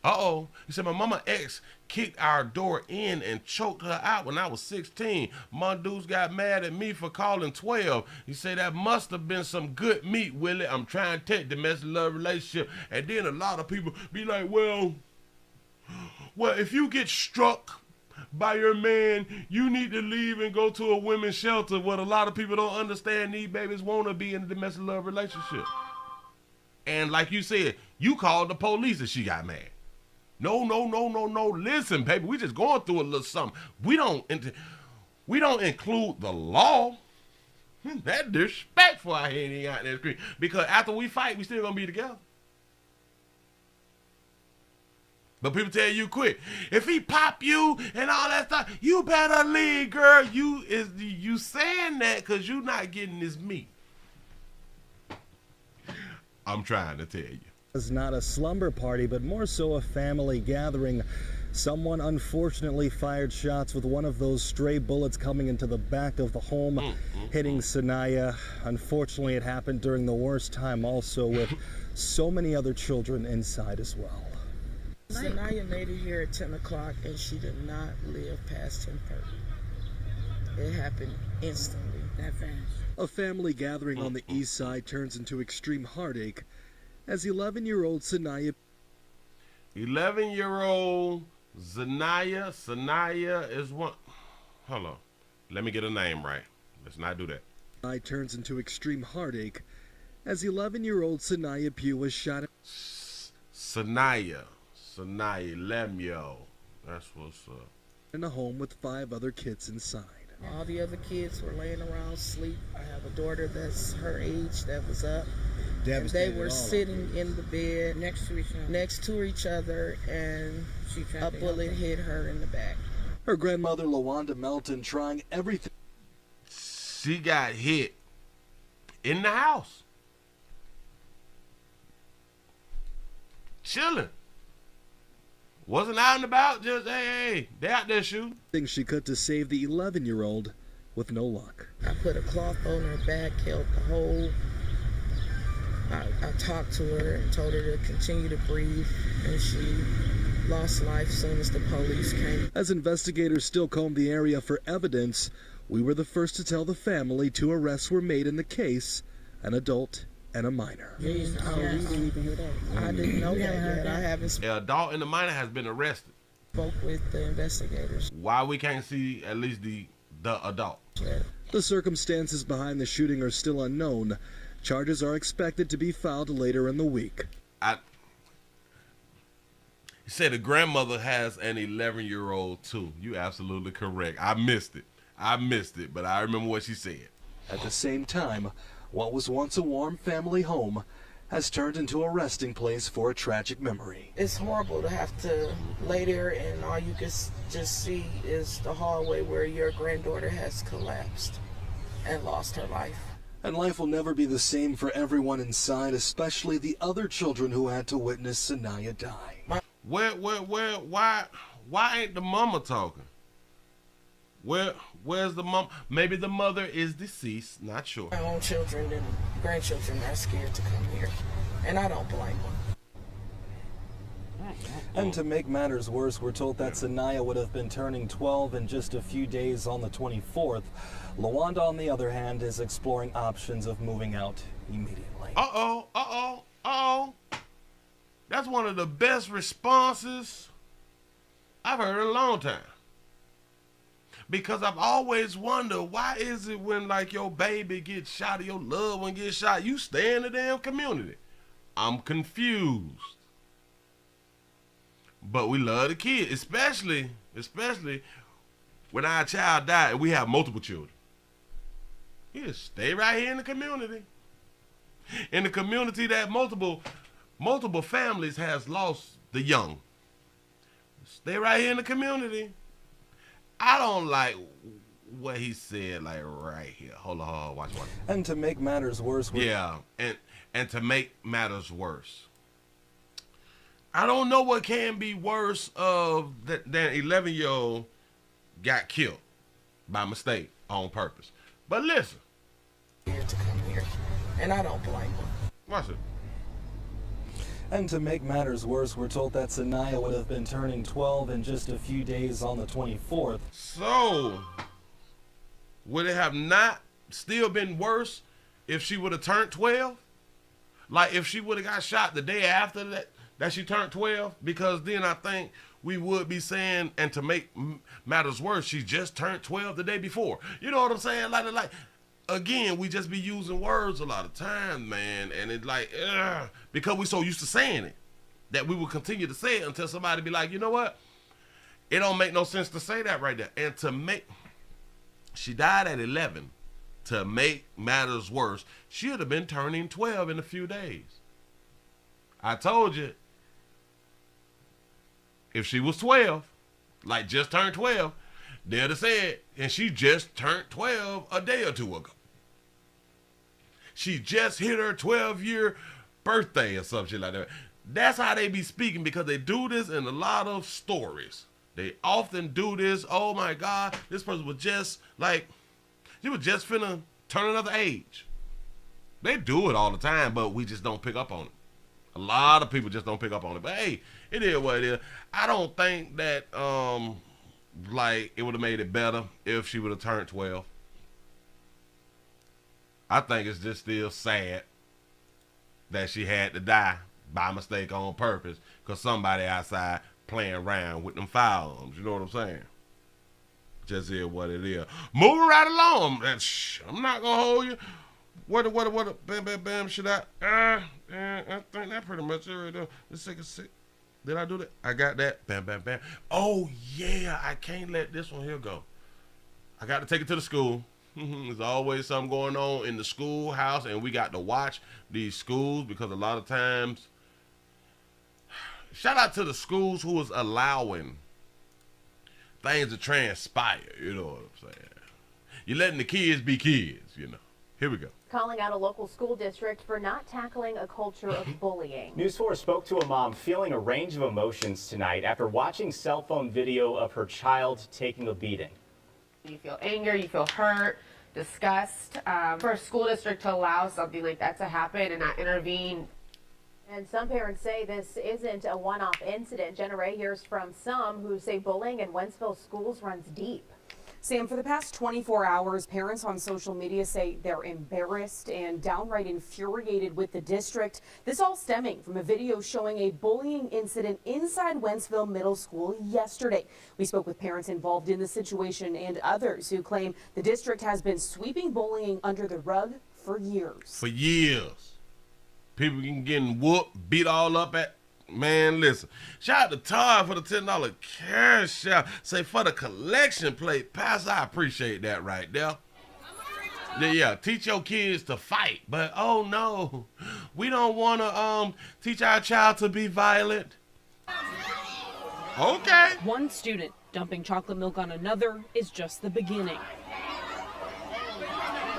He said my mama ex kicked our door in and choked her out when I was 16. Mondoos got mad at me for calling 12. He said that must have been some good meat, Willie. I'm trying to take domestic love relationship. And then a lot of people be like, well, if you get struck by your man, you need to leave and go to a women's shelter. What a lot of people don't understand, these babies want to be in a domestic love relationship. And like you said, you called the police and she got mad. No. Listen, baby, we just going through a little something. We don't include the law. That disrespectful out here out in the street. Because after we fight, we still gonna be together. But people tell you quick, if he pop you and all that stuff, you better leave, girl. You saying that because you not getting this meat. I'm trying to tell you. Was not a slumber party, but more so a family gathering. Someone unfortunately fired shots with one of those stray bullets coming into the back of the home, hitting Sanaya. Unfortunately, it happened during the worst time also, with so many other children inside as well. Sanaya made it here at 10 o'clock and she did not live past 10:30. It happened instantly, that fast. A family gathering on the east side turns into extreme heartache as 11-year-old Sanaya. 11-year-old Sanaya is one. Hold on. Let me get a name right. Let's not do that. Turns into extreme heartache as 11-year-old Sanaya Pugh was shot at. Sanaya, 11-year-old. That's what's up. In a home with 5 other kids inside. All the other kids were laying around asleep. I have a daughter that's her age that was up. And they were sitting in the bed next to each other, and a bullet hit her in the back. Her grandmother, LaWanda Melton, trying everything. She got hit in the house. chilling. Wasn't out and about, just, hey, they out there shooting. Things she could to save the 11-year-old with no luck. I put a cloth on her back, held the hole. I talked to her and told her to continue to breathe, and she lost life soon as the police came. As investigators still comb the area for evidence, we were the first to tell the family 2 arrests were made in the case, an adult and a minor. Yes. I didn't know that yet. I haven't An adult and a minor has been arrested. spoke with the investigators. Why we can't see at least the adult? The circumstances behind the shooting are still unknown. Charges are expected to be filed later in the week. You said the grandmother has an 11-year-old too. You absolutely correct. I missed it, but I remember what she said. At the same time, what was once a warm family home has turned into a resting place for a tragic memory. It's horrible to have to lay there and all you can just see is the hallway where your granddaughter has collapsed and lost her life. And life will never be the same for everyone inside, especially the other children who had to witness Sanaya die. Why ain't the mama talking? Where's the mom? Maybe the mother is deceased, not sure. My own children and grandchildren are scared to come here, and I don't blame them. And to make matters worse, we're told that Sanaya would have been turning 12 in just a few days on the 24th. Lawanda, on the other hand, is exploring options of moving out immediately. Uh-oh. That's one of the best responses I've heard in a long time. Because I've always wondered, why is it when, like, your baby gets shot or your loved one gets shot, you stay in the damn community? I'm confused. But we love the kids, especially when our child died and we have multiple children. You just stay right here in the community. In the community that multiple families has lost the young. Stay right here in the community. I don't like what he said, like, right here. Hold on, watch. And to make matters worse, and to make matters worse, I don't know what can be worse of that 11-year-old got killed by mistake on purpose. But listen. Here to come here, and I don't blame them. Watch it. And to make matters worse, we're told that Sanaya would have been turning 12 in just a few days on the 24th. So, would it have not still been worse if she would have turned 12? Like, if she would have got shot the day after that she turned 12? Because then I think we would be saying, and to make matters worse, she just turned 12 the day before. You know what I'm saying? Like, again, we just be using words a lot of times, man, and it's like, because we so used to saying it, that we will continue to say it until somebody be like, you know what? It don't make no sense to say that right there. And she died at 11. To make matters worse, she would have been turning 12 in a few days. I told you, if she was 12, like just turned 12, they'd have said, and she just turned 12 a day or two ago. She just hit her 12-year birthday or something like that. That's how they be speaking, because they do this in a lot of stories. They often do this. Oh my God, this person was just like, she was just finna turn another age. They do it all the time, but we just don't pick up on it. A lot of people just don't pick up on it. But hey, it is what it is. I don't think that like it would have made it better if she would have turned 12. I think it's just still sad that she had to die by mistake on purpose because somebody outside playing around with them firearms. You know what I'm saying? Just is what it is. Moving right along. I'm not gonna hold you. What? Bam. Should I? I think that pretty much it right there. Let's take a sec. Did I do that? I got that. Bam. Oh yeah, I can't let this one here go. I got to take it to the school. There's always something going on in the schoolhouse, and we got to watch these schools because a lot of times. Shout out to the schools who is allowing things to transpire. You know what I'm saying? You're letting the kids be kids. You know. Here we go. Calling out a local school district for not tackling a culture of bullying. News 4 spoke to a mom feeling a range of emotions tonight after watching cell phone video of her child taking a beating. You feel anger, you feel hurt, disgust. For a school district to allow something like that to happen and not intervene. And some parents say this isn't a one-off incident. Jenna Ray hears from some who say bullying in Wentzville schools runs deep. Sam, for the past 24 hours, parents on social media say they're embarrassed and downright infuriated with the district. This all stemming from a video showing a bullying incident inside Wentzville Middle School yesterday. We spoke with parents involved in the situation and others who claim the district has been sweeping bullying under the rug for years. For years. People can getting whooped, beat all up at. Man, listen. Shout out to Todd for the $10 cash out. Say for the collection plate. Pastor, I appreciate that right there. Yeah, teach your kids to fight. But, oh, no. We don't want to teach our child to be violent. Okay. One student dumping chocolate milk on another is just the beginning.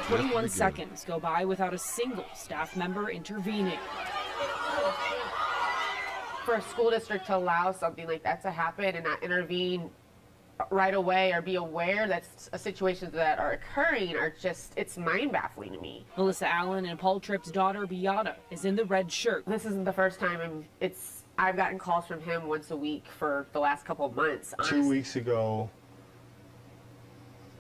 21 seconds go by without a single staff member intervening. For a school district to allow something like that to happen and not intervene right away or be aware that situations that are occurring are just, it's mind-baffling to me. Melissa Allen and Paul Tripp's daughter, Beata, is in the red shirt. This isn't the first time I've gotten calls from him once a week for the last couple of months. 2 weeks ago,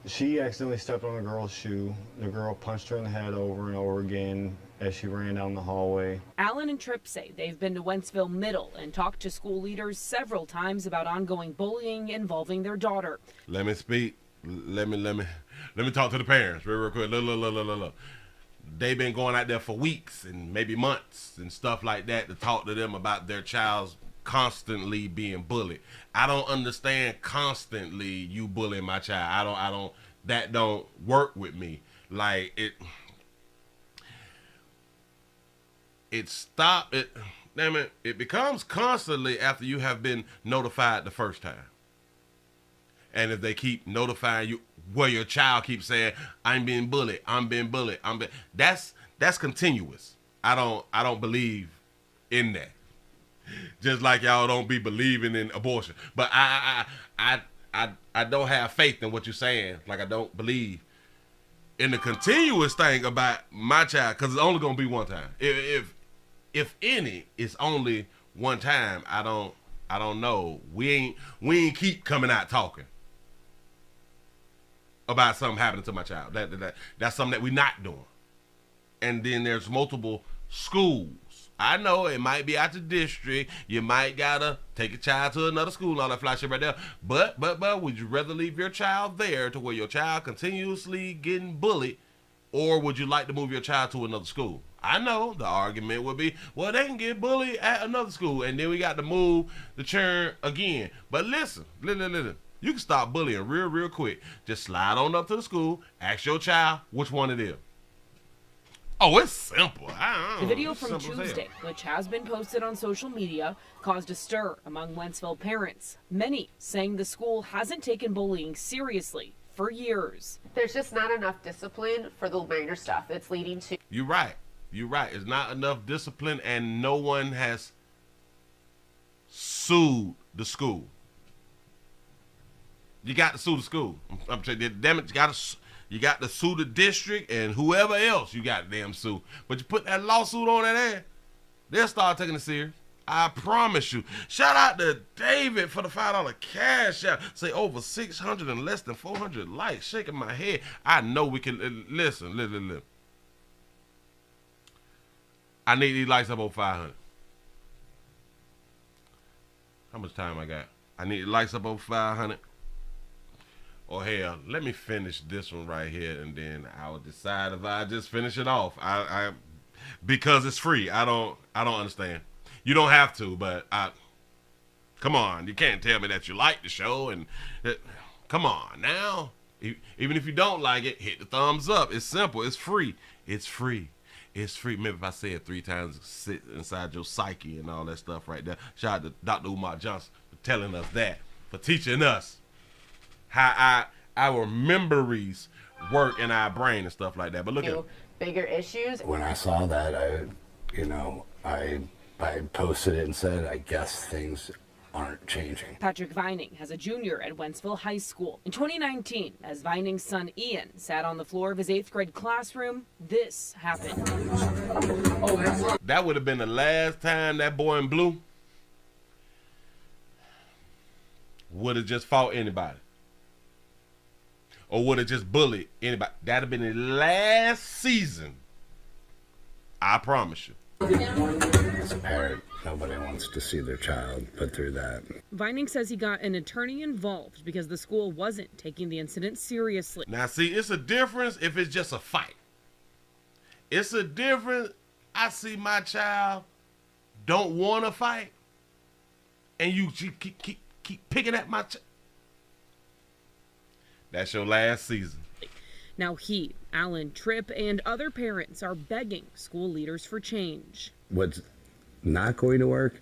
she accidentally stepped on a girl's shoe. The girl punched her in the head over and over again as she ran down the hallway. Allen and Tripp say they've been to Wentzville Middle and talked to school leaders several times about ongoing bullying involving their daughter. Let me speak. Let me talk to the parents real quick. Look. They've been going out there for weeks and maybe months and stuff like that to talk to them about their child's constantly being bullied. I don't understand constantly you bullying my child. I don't that don't work with me. Like it becomes constantly after you have been notified the first time. And if they keep notifying you where your child keeps saying, I'm being bullied, that's continuous. I don't believe in that. Just like y'all don't be believing in abortion. But I don't have faith in what you're saying. Like I don't believe in the continuous thing about my child, because it's only gonna be one time. If any, it's only one time. I don't know. We ain't keep coming out talking about something happening to my child. That's something that we're not doing. And then there's multiple schools. I know it might be out the district. You might gotta take a child to another school and all that fly shit right there. But would you rather leave your child there to where your child continuously getting bullied, or would you like to move your child to another school? I know the argument would be, well, they can get bullied at another school, and then we got to move the churn again. But listen. You can stop bullying real quick. Just slide on up to the school, ask your child which one it is. Oh, it's simple. The video from Tuesday, which has been posted on social media, caused a stir among Wentzville parents. Many saying the school hasn't taken bullying seriously for years. There's just not enough discipline for the minor stuff that's leading to. You're right. It's not enough discipline, and no one has sued the school. You got to sue the school. I'm saying, damn it, you got to sue the district and whoever else you got to damn sue. But you put that lawsuit on that ass, they'll start taking it serious. I promise you. Shout out to David for the $5 cash out. Say over 600 and less than 400 likes. Shaking my head. I know we can. Listen. I need these likes up over 500. How much time I got? I need likes up over 500. Or hell, let me finish this one right here, and then I'll decide if I just finish it off. I because it's free. I don't understand. You don't have to, but come on. You can't tell me that you like the show, and come on now. Even if you don't like it, hit the thumbs up. It's simple. It's free. It's free. Remember, if I say it 3 times, sit inside your psyche and all that stuff right there. Shout out to Dr. Umar Johnson for telling us that, for teaching us how our memories work in our brain and stuff like that. But look at bigger issues. When I saw that, I posted it and said, I guess things aren't changing. Patrick Vining has a junior at Wentzville High School. In 2019, as Vining's son Ian sat on the floor of his 8th grade classroom, this happened. That would have been the last time that boy in blue would have just fought anybody. Or would have just bullied anybody. That'd have been the last season. I promise you. As a parent, nobody wants to see their child put through that. Vining says he got an attorney involved because the school wasn't taking the incident seriously. Now, see, it's a difference if it's just a fight. It's a difference. I see my child don't want to fight, and you keep picking at my child. That's your last season. Now he, Alan, Tripp, and other parents are begging school leaders for change. What's not going to work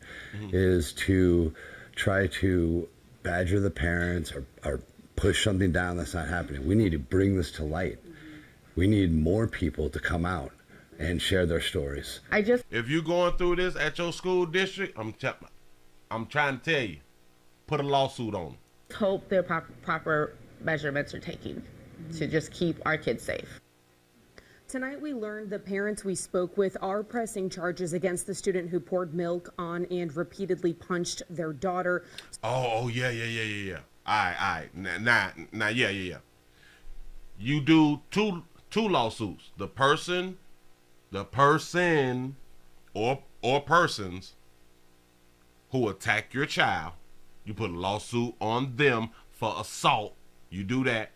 is to try to badger the parents or push something down that's not happening. We need to bring this to light. We need more people to come out and share their stories. If you're going through this at your school district, I'm trying to tell you, put a lawsuit on them. Hope their proper measurements are taken to just keep our kids safe. Tonight we learned the parents we spoke with are pressing charges against the student who poured milk on and repeatedly punched their daughter. Oh yeah. All right. Now, yeah. You do two lawsuits. The person or persons who attack your child, you put a lawsuit on them for assault. You do that.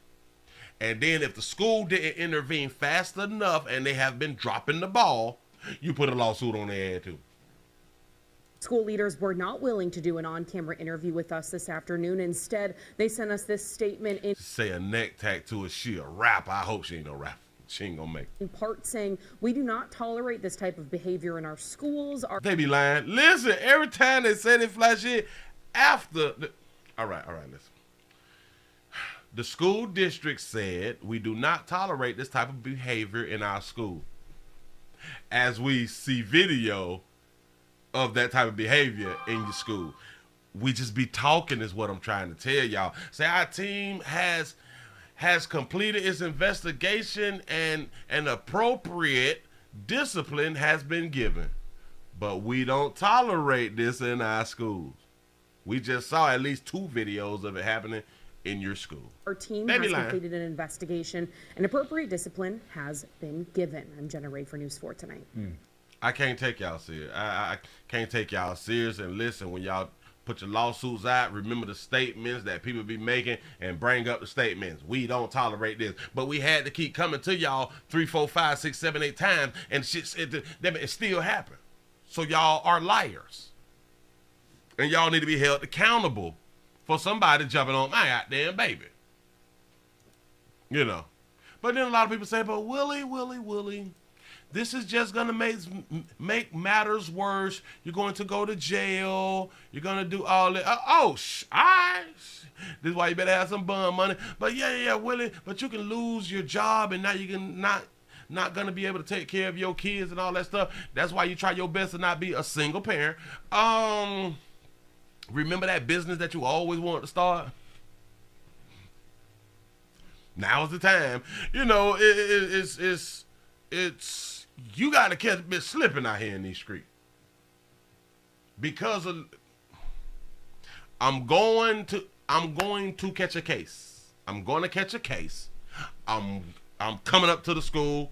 And then if the school didn't intervene fast enough and they have been dropping the ball, you put a lawsuit on their head too. School leaders were not willing to do an on-camera interview with us this afternoon. Instead, they sent us this statement Say a neck tattoo is she a rapper. I hope she ain't no rapper. She ain't gonna make it. In part saying, we do not tolerate this type of behavior in our schools. They be lying. Listen, every time they say they flash it, after all right, listen. The school district said we do not tolerate this type of behavior in our school. As we see video of that type of behavior in your school, we just be talking is what I'm trying to tell y'all. Say our team has completed its investigation and an appropriate discipline has been given. But we don't tolerate this in our schools. We just saw at least 2 videos of it happening in your school. Our team has completed an investigation and appropriate discipline has been given. I'm Jenna Ray for News 4 tonight. I can't take y'all serious. I can't take y'all serious. And listen, when y'all put your lawsuits out, remember the statements that people be making and bring up the statements. We don't tolerate this. But we had to keep coming to y'all 3, 4, 5, 6, 7, 8 times and it still happened. So y'all are liars. And y'all need to be held accountable for somebody jumping on my goddamn baby. You know. But then a lot of people say, but Willie, this is just going to make matters worse. You're going to go to jail. You're going to do all that. This is why you better have some bond money. But yeah, Willie, but you can lose your job and now you can not going to be able to take care of your kids and all that stuff. That's why you try your best to not be a single parent. Remember that business that you always wanted to start? Now is the time. You know, it's you got to catch a bit slipping out here in these streets. Because of I'm going to catch a case. I'm going to catch a case. I'm coming up to the school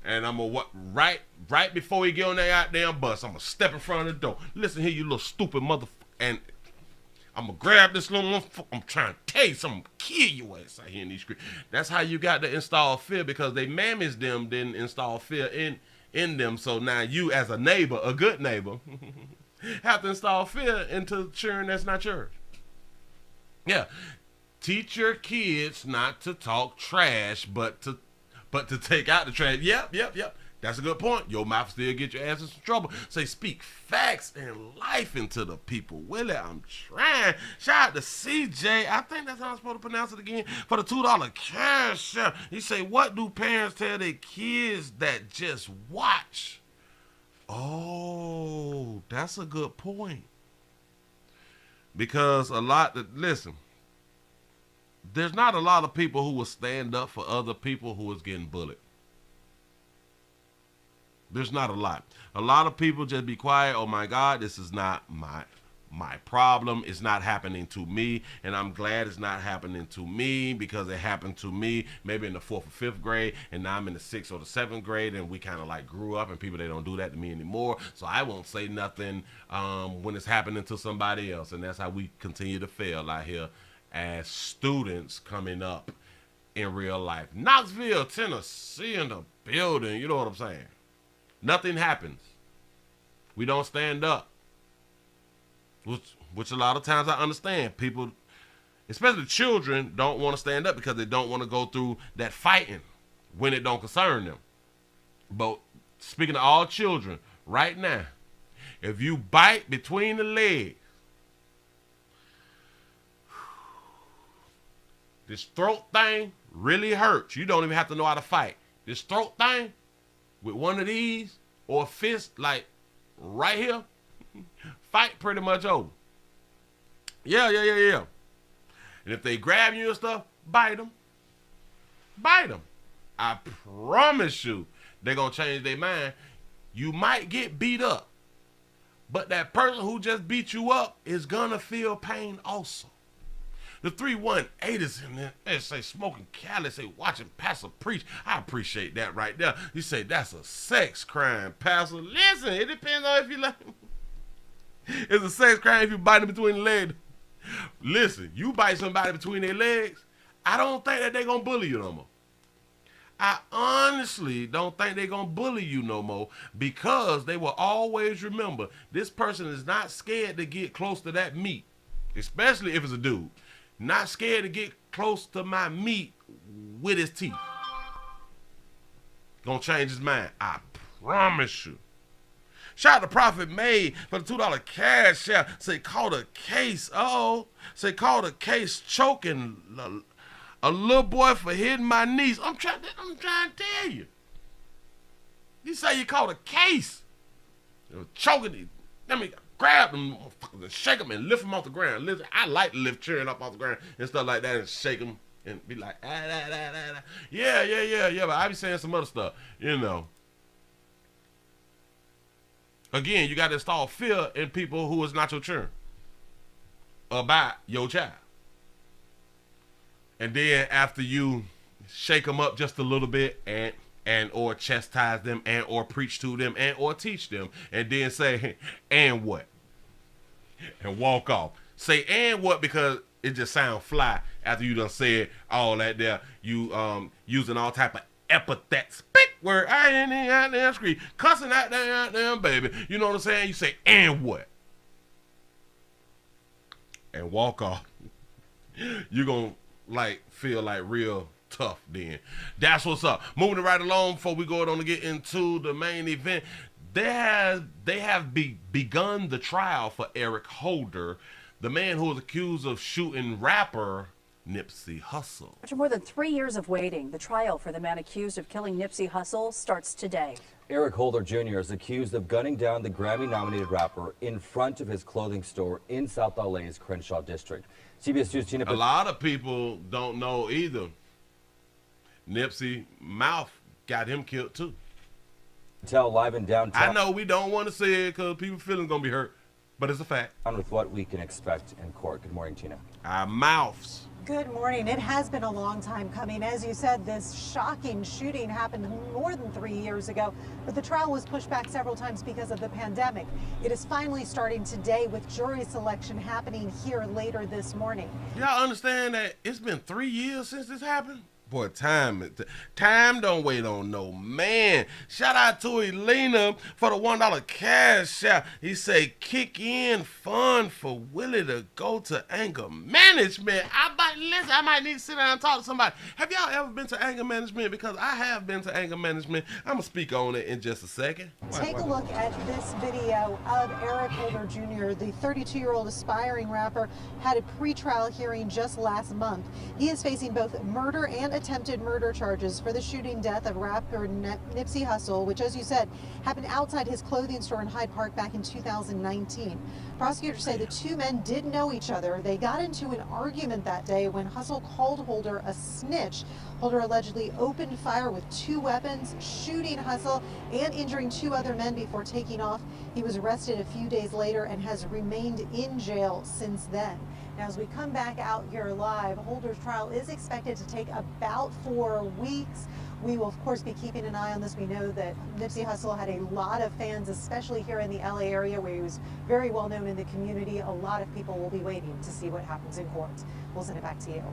and I'm gonna right before he get on that goddamn bus, I'm gonna step in front of the door. Listen here, you little stupid motherfucker, and I'm gonna grab this little motherfucker. I'm trying to tell you something, kill your ass out here in these streets. That's how you got to install fear, because they mammies them didn't install fear in them. So now you, as a neighbor, a good neighbor, have to install fear into children that's not yours. Yeah, teach your kids not to talk trash, but to take out the trash. Yep. That's a good point. Your mouth still get your ass in some trouble. Say, speak facts and life into the people. Willie, I'm trying. Shout out to CJ. I think that's how I'm supposed to pronounce it again. For the $2 cash out. He say, what do parents tell their kids that just watch? Oh, that's a good point. Because listen, there's not a lot of people who will stand up for other people who is getting bullied. There's not a lot. A lot of people just be quiet. Oh my God, this is not my problem. It's not happening to me. And I'm glad it's not happening to me, because it happened to me maybe in the 4th or 5th grade, and now I'm in the 6th or the 7th grade, and we kind of like grew up, and people, they don't do that to me anymore. So I won't say nothing when it's happening to somebody else. And that's how we continue to fail out here as students coming up in real life. Knoxville, Tennessee in the building. You know what I'm saying? Nothing happens. We don't stand up. Which a lot of times I understand. People, especially children, don't want to stand up because they don't want to go through that fighting when it don't concern them. But speaking to all children, right now, if you bite between the legs, this throat thing really hurts. You don't even have to know how to fight. This throat thing, with one of these or a fist like right here, fight pretty much over. Yeah. And if they grab you and stuff, bite them. Bite them. I promise you, they're going to change their mind. You might get beat up, but that person who just beat you up is going to feel pain also. The 318 in there, they say smoking Cali, say watching Pastor preach. I appreciate that right there. You say that's a sex crime, Pastor. Listen, it depends on if you like. It's a sex crime if you bite them between the legs. Listen, you bite somebody between their legs, I don't think that they're going to bully you no more. I honestly don't think they're going to bully you no more, because they will always remember this person is not scared to get close to that meat, especially if it's a dude. Not scared to get close to my meat with his teeth. Gonna change his mind. I promise you. Shout out to Prophet May for the $2 cash out. Say, caught a case. Say, caught a case choking a little boy for hitting my niece. I'm trying to tell you. You say you caught a case. Choking. Let me grab them and shake them and lift them off the ground. Listen, I like to lift children up off the ground and stuff like that and shake them and be like, yeah. But I be saying some other stuff, you know. Again, you got to install fear in people who is not your children about your child. And then after you shake them up just a little bit and or chastise them and or preach to them and or teach them, and then say, and what? And walk off. Say, and what, because it just sounds fly after you done said all that there. You using all type of epithets. Big word. I ain't out there scream. Cussing out there, baby. You know what I'm saying? You say, and what? And walk off. You're going to feel like real tough then. That's what's up. Moving right along before we go on to get into the main event. They have begun the trial for Eric Holder, the man who was accused of shooting rapper Nipsey Hussle. After more than 3 years of waiting, the trial for the man accused of killing Nipsey Hussle starts today. Eric Holder Jr. is accused of gunning down the Grammy-nominated rapper in front of his clothing store in South LA's Crenshaw district. CBS News' Tina. A lot of people don't know either. Nipsey mouth got him killed too. Tell live in downtown. I know we don't want to say it because people's feelings gonna be hurt, but it's a fact. On with what we can expect in court. Good morning, Tina. Our mouths. Good morning. It has been a long time coming. As you said, this shocking shooting happened more than 3 years ago, but the trial was pushed back several times because of the pandemic. It is finally starting today with jury selection happening here later this morning. Y'all understand that it's been 3 years since this happened? Boy, time don't wait on no man. Shout out to Elena for the $1 cash out. He say, kick in fun for Willie to go to anger management. I might need to sit down and talk to somebody. Have y'all ever been to anger management? Because I have been to anger management. I'm going to speak on it in just a second. Take a look at this video of Eric Holder Jr., the 32-year-old aspiring rapper, had a pretrial hearing just last month. He is facing both murder and attempted murder charges for the shooting death of rapper Nipsey Hussle, which, as you said, happened outside his clothing store in Hyde Park back in 2019. Prosecutors say the two men did know each other. They got into an argument that day when Hussle called Holder a snitch. Holder allegedly opened fire with 2 weapons, shooting Hussle and injuring 2 other men before taking off. He was arrested a few days later and has remained in jail since then. Now, as we come back out here live, Holder's trial is expected to take about 4 weeks. We will, of course, be keeping an eye on this. We know that Nipsey Hussle had a lot of fans, especially here in the LA area where he was very well known in the community. A lot of people will be waiting to see what happens in court. We'll send it back to you.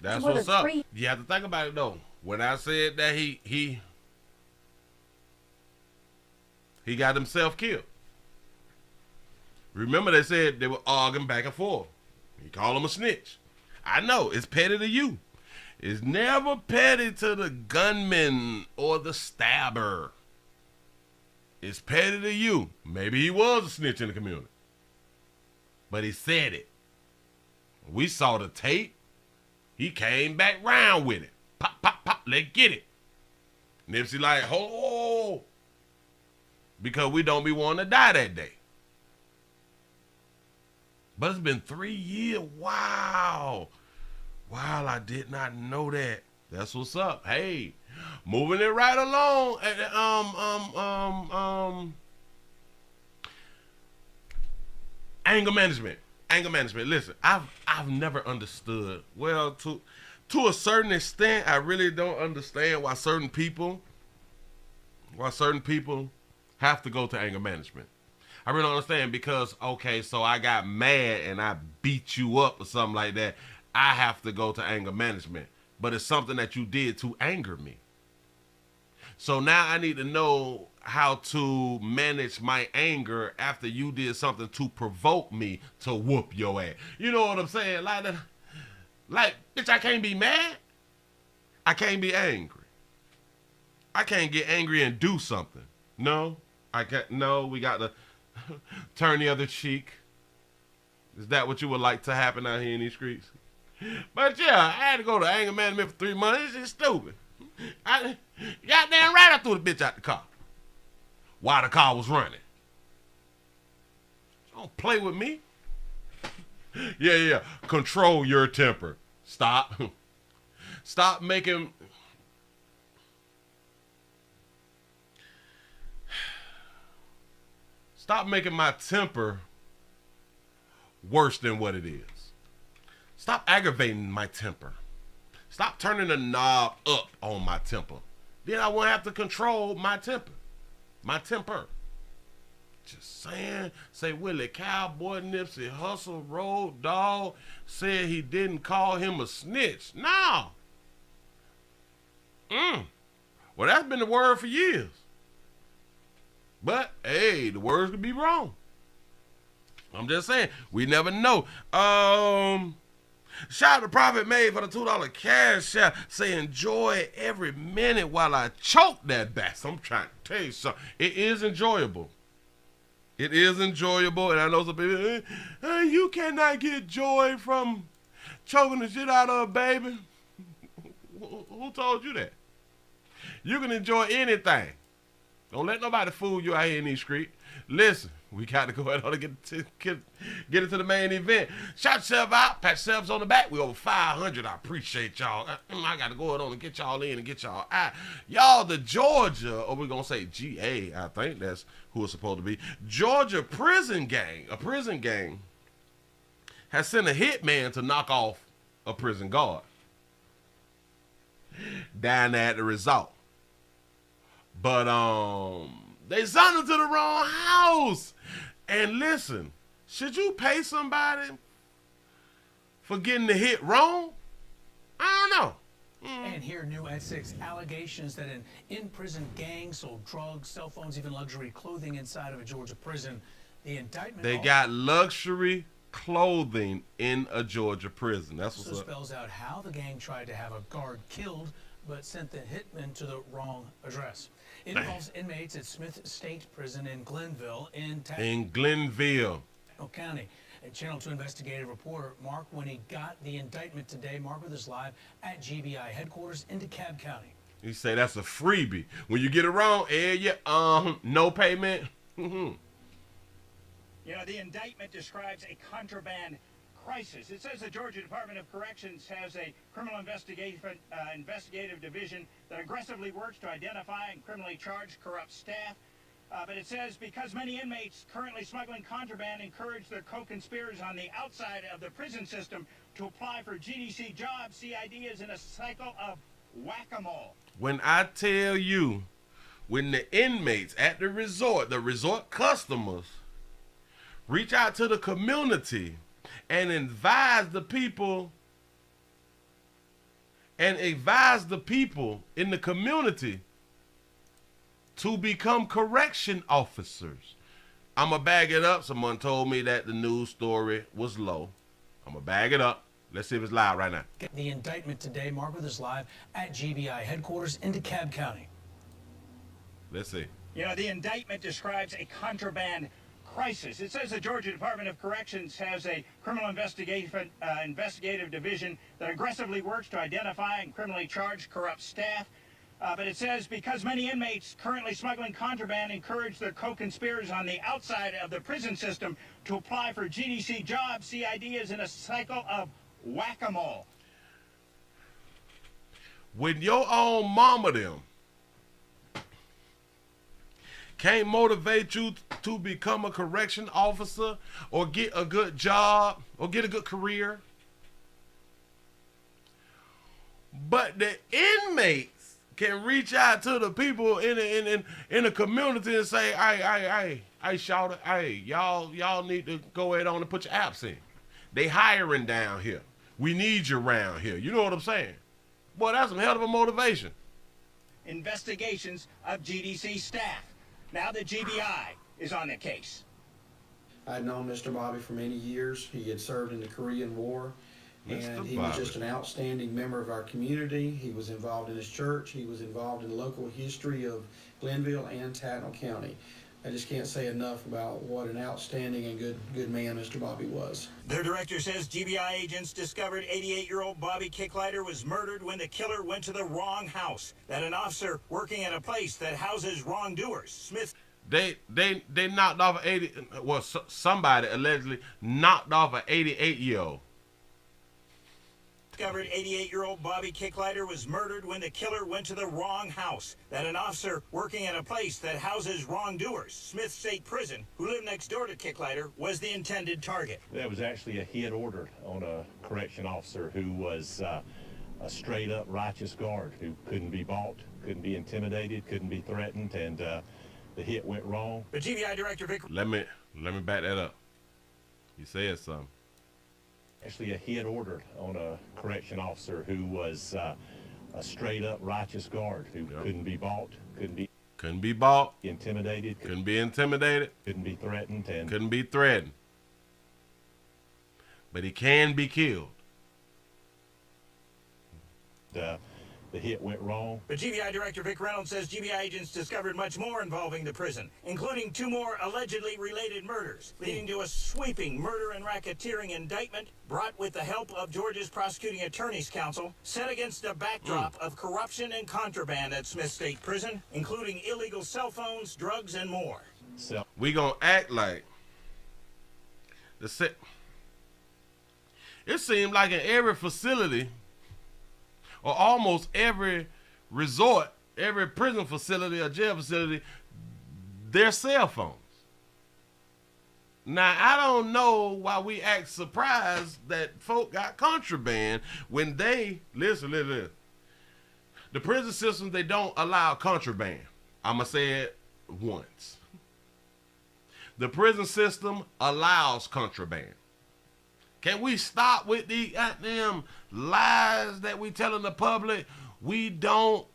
That's what's up. You have to think about it, though. When I said that he got himself killed. Remember, they said they were arguing back and forth. He called him a snitch. I know, it's petty to you. It's never petty to the gunman or the stabber. It's petty to you. Maybe he was a snitch in the community. But he said it. We saw the tape. He came back round with it. Pop, pop, pop, let's get it. Nipsey like, oh, because we don't be wanting to die that day. But it's been 3 years. Wow. Wow, I did not know that. That's what's up. Hey, moving it right along. Anger management. Anger management. Listen, I've never understood. Well, to a certain extent, I really don't understand why certain people have to go to anger management. I really don't understand because, okay, so I got mad and I beat you up or something like that. I have to go to anger management. But it's something that you did to anger me. So now I need to know how to manage my anger after you did something to provoke me to whoop your ass. You know what I'm saying? Like, bitch, I can't be mad. I can't be angry. I can't get angry and do something. No, I can't. No, we got to turn the other cheek. Is that what you would like to happen out here in these streets? But yeah, I had to go to anger management for 3 months. It's just stupid. Goddamn right I threw the bitch out the car while the car was running. Don't play with me. Yeah. Control your temper. Stop. Stop making... Stop making my temper worse than what it is. Stop aggravating my temper. Stop turning the knob up on my temper. Then I won't have to control my temper. My temper. Just saying. Say Willie Cowboy Nipsey Hussle Road Dog said he didn't call him a snitch. No. Well, that's been the word for years. But, hey, the words could be wrong. I'm just saying, we never know. Shout out to Profit Made for the $2 cash out. Say enjoy every minute while I choke that bass. I'm trying to tell you something. It is enjoyable. It is enjoyable. And I know some people, you cannot get joy from choking the shit out of a baby. Who told you that? You can enjoy anything. Don't let nobody fool you out here in these streets. Listen, we got to go ahead and get into the main event. Shout yourself out. Pat yourselves on the back. We over 500. I appreciate y'all. I got to go ahead on and get y'all in and get y'all out. Y'all, the Georgia, or we're going to say GA, I think that's who it's supposed to be. Georgia prison gang, a prison gang, has sent a hitman to knock off a prison guard down there at the resort. But they sent him to the wrong house. And listen, should you pay somebody for getting the hit wrong? I don't know. And here, new at 6, allegations that an in-prison gang sold drugs, cell phones, even luxury clothing inside of a Georgia prison. The indictment... They got luxury clothing in a Georgia prison. That's what's also up. Spells out how the gang tried to have a guard killed, but sent the hitman to the wrong address. It involves inmates at Smith State Prison in Glenville In Glenville County. And Channel 2 investigative reporter Mark Winnie got the indictment today. Mark with us live at GBI headquarters in DeKalb County. You say that's a freebie. When you get it wrong, no payment. You know, the indictment describes a contraband crisis. It says the Georgia Department of Corrections has a criminal investigative division that aggressively works to identify and criminally charge corrupt staff. But it says because many inmates currently smuggling contraband encourage their co-conspirators on the outside of the prison system to apply for GDC jobs, CID is in a cycle of whack-a-mole. When I tell you, when the inmates at the resort customers reach out to the community and advise the people in the community to become correction officers. I'm going to bag it up. Someone told me that the news story was low. I'm going to bag it up. Let's see if it's live right now. Get the indictment today. Mark with us live at GBI headquarters in DeKalb County. Let's see. You know, the indictment describes a contraband crisis. It says the Georgia Department of Corrections has a criminal investigative division that aggressively works to identify and criminally charge corrupt staff. But it says because many inmates currently smuggling contraband encourage their co-conspirators on the outside of the prison system to apply for GDC jobs, CID is in a cycle of whack-a-mole. When your own mama them can't motivate you to become a correction officer or get a good job or get a good career, but the inmates can reach out to the people in the community and say, hey, shout it, hey, y'all need to go ahead on and put your apps in. They hiring down here. We need you around here. You know what I'm saying? Boy, that's some hell of a motivation. Investigations of GDC staff. Now the GBI is on the case. I'd known Mr. Bobby for many years. He had served in the Korean War. And he was just an outstanding member of our community. He was involved in his church. He was involved in the local history of Glenville and Tattnall County. I just can't say enough about what an outstanding and good man Mr. Bobby was. Their director says GBI agents discovered 88-year-old Bobby Kicklighter was murdered when the killer went to the wrong house. That an officer working at a place that houses wrongdoers. Smith. They knocked off somebody allegedly knocked off an 88-year-old. Discovered 88-year-old Bobby Kicklighter was murdered when the killer went to the wrong house. That an officer working at a place that houses wrongdoers, Smith State Prison, who lived next door to Kicklighter, was the intended target. That was actually a hit ordered on a correction officer who was a straight-up righteous guard who couldn't be bought, couldn't be intimidated, couldn't be threatened, and the hit went wrong. But GBI Director Vic... Let me back that up. You said something. Actually a hit ordered on a correction officer who was a straight-up righteous guard who couldn't be bought, couldn't be bought, intimidated, couldn't be intimidated, couldn't be threatened, and couldn't be threatened. But he can be killed. The hit went wrong. But GBI Director Vic Reynolds says GBI agents discovered much more involving the prison, including 2 more allegedly related murders, leading to a sweeping murder and racketeering indictment brought with the help of Georgia's Prosecuting Attorney's Council, set against a backdrop of corruption and contraband at Smith State Prison, including illegal cell phones, drugs, and more. So we gonna act like it seemed like in every facility or almost every resort, every prison facility or jail facility, their cell phones. Now, I don't know why we act surprised that folk got contraband when they, listen. The prison systems, they don't allow contraband. I'm going to say it once. The prison system allows contraband. Can we stop with the goddamn lies that we telling the public? We don't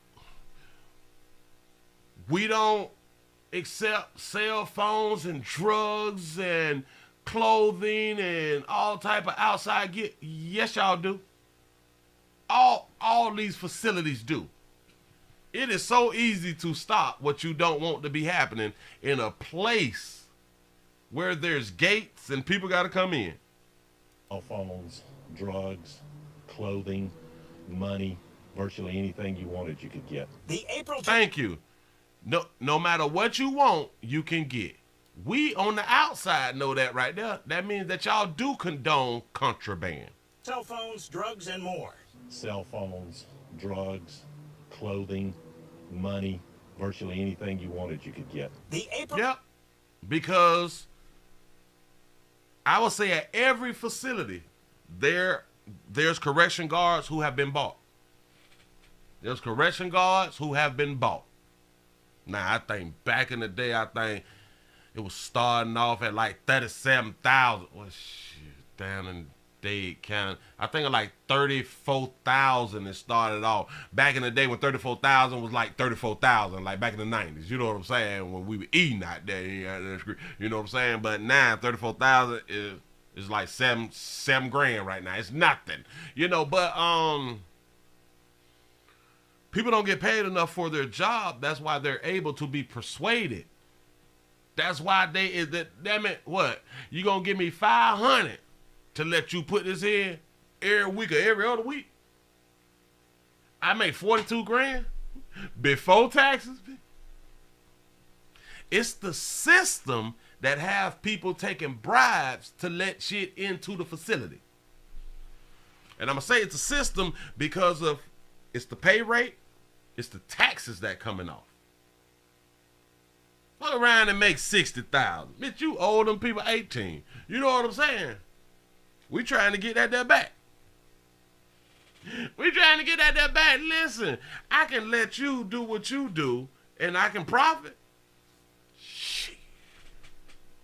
accept cell phones and drugs and clothing and all type of outside gear. Yes, y'all do. All these facilities do. It is so easy to stop what you don't want to be happening in a place where there's gates and people got to come in. Cell phones, drugs, clothing, money, virtually anything you wanted you could get. Thank you. No matter what you want, you can get. We on the outside know that right there. That means that y'all do condone contraband. Cell phones, drugs, and more. Cell phones, drugs, clothing, money, virtually anything you wanted you could get. Yep. Because I would say at every facility, there's correction guards who have been bought. There's correction guards who have been bought. Now, I think back in the day, it was starting off at like 37,000. Well, shit, down in Dade County. I think like 34,000 it started off. Back in the day when 34,000 was like 34,000, like back in the 90s. You know what I'm saying? When we were eating out there, you know what I'm saying? But now 34,000 is like seven grand right now. It's nothing, you know. But people don't get paid enough for their job. That's why they're able to be persuaded. That's why damn it, what? You gonna give me 500 to let you put this in every week or every other week? I make 42 grand before taxes. It's the system that have people taking bribes to let shit into the facility. And I'm gonna say it's a system because of it's the pay rate, it's the taxes that coming off. Fuck around and make 60,000. Bitch, you owe them people 18. You know what I'm saying? We trying to get that there back. We trying to get that there back. Listen, I can let you do what you do, and I can profit. Shit.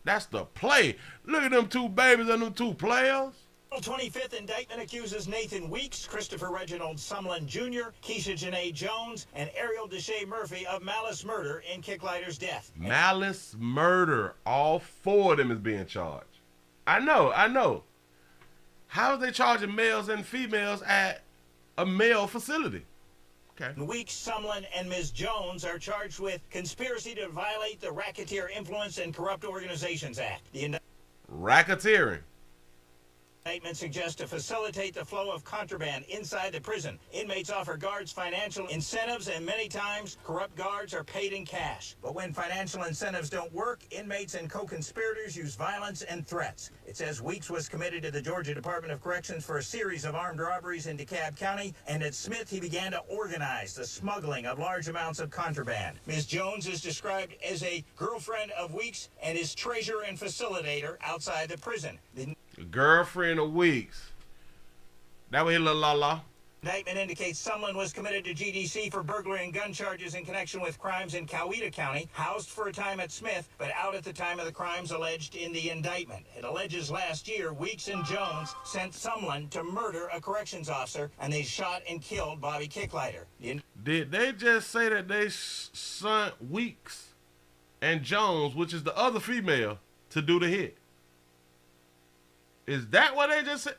That's the play. Look at them two babies and them two players. 25th indictment accuses Nathan Weeks, Christopher Reginald Sumlin Jr., Keisha Janae Jones, and Ariel Deshae Murphy of malice murder in Kicklighter's death. Malice murder. All four of them is being charged. I know. How are they charging males and females at a male facility? Okay. Weeks, Sumlin, and Ms. Jones are charged with conspiracy to violate the Racketeer Influence and Corrupt Organizations Act. The racketeering. Indictment suggests to facilitate the flow of contraband inside the prison. Inmates offer guards financial incentives, and many times corrupt guards are paid in cash. But when financial incentives don't work, inmates and co-conspirators use violence and threats. It says Weeks was committed to the Georgia Department of Corrections for a series of armed robberies in DeKalb County, and at Smith he began to organize the smuggling of large amounts of contraband. Ms. Jones is described as a girlfriend of Weeks and his treasurer and facilitator outside the prison. The girlfriend of Weeks. That was la. Indictment indicates someone was committed to GDC for burglary and gun charges in connection with crimes in Coweta County, housed for a time at Smith, but out at the time of the crimes alleged in the indictment. It alleges last year Weeks and Jones sent someone to murder a corrections officer, and they shot and killed Bobby Kicklighter. Did they just say that they sent Weeks and Jones, which is the other female, to do the hit? Is that what they just said?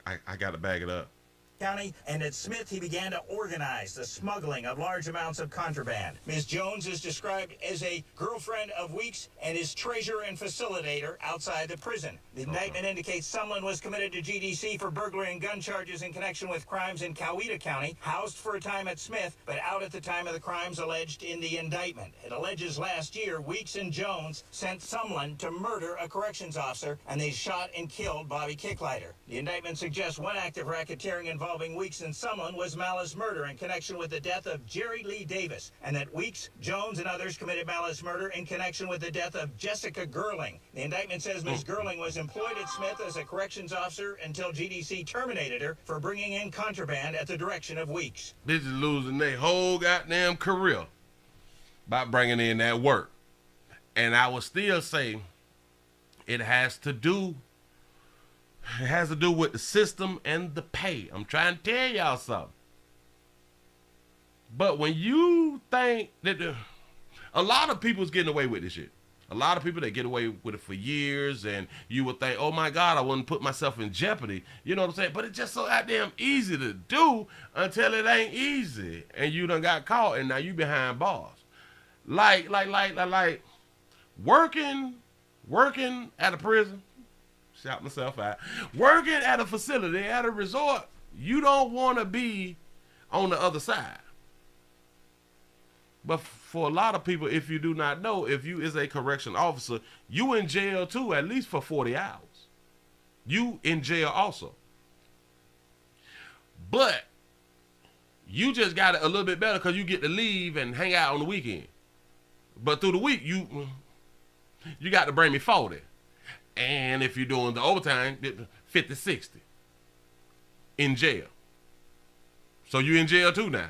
I gotta bag it up. County, and at Smith he began to organize the smuggling of large amounts of contraband. Ms. Jones is described as a girlfriend of Weeks and his treasurer and facilitator outside the prison. The indictment indicates someone was committed to GDC for burglary and gun charges in connection with crimes in Coweta County, housed for a time at Smith, but out at the time of the crimes alleged in the indictment. It alleges last year Weeks and Jones sent someone to murder a corrections officer, and they shot and killed Bobby Kicklighter. The indictment suggests one act of racketeering involving Weeks and someone was malice murder in connection with the death of Jerry Lee Davis, and that Weeks, Jones, and others committed malice murder in connection with the death of Jessica Gerling. The indictment says Ms. Gerling was employed at Smith as a corrections officer until GDC terminated her for bringing in contraband at the direction of Weeks. Bitches losing their whole goddamn career by bringing in that work. And I would still say it has to do It has to do with the system and the pay. I'm trying to tell y'all something. But when you think that a lot of people's getting away with this shit. A lot of people that get away with it for years, and you would think, oh my God, I wouldn't put myself in jeopardy. You know what I'm saying? But it's just so goddamn easy to do until it ain't easy. And you done got caught, and now you behind bars. Like working at a prison, shout myself out, working at a facility, at a resort, you don't want to be on the other side. But for a lot of people, if you do not know, if you is a correction officer, you in jail too, at least for 40 hours. You in jail also. But you just got it a little bit better because you get to leave and hang out on the weekend. But through the week, you got to bring me 40. And if you're doing the overtime, 50, 60 in jail. So you in jail too now.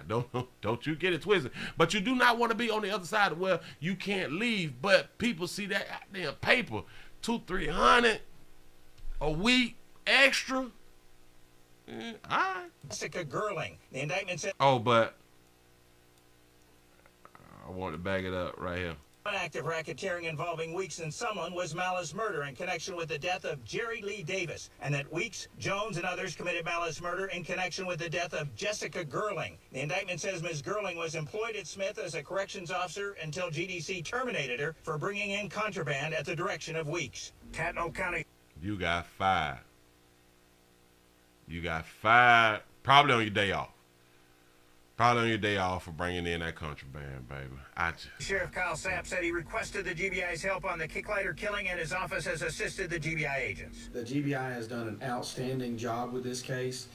Don't you get it twisted. But you do not want to be on the other side of where you can't leave. But people see that goddamn paper, $200-300 a week extra. All right. Jessica Gerling. The indictment said. Oh, but I want to back it up right here. One act of racketeering involving Weeks and Sumlin was malice murder in connection with the death of Jerry Lee Davis, and that Weeks, Jones, and others committed malice murder in connection with the death of Jessica Gerling. The indictment says Ms. Gerling was employed at Smith as a corrections officer until GDC terminated her for bringing in contraband at the direction of Weeks. Tatnall County. You got fired. You got fired probably on your day off. Probably on your day off for bringing in that contraband, baby. Sheriff Kyle Sapp said he requested the GBI's help on the Kicklighter killing, and his office has assisted the GBI agents. The GBI has done an outstanding job with this case.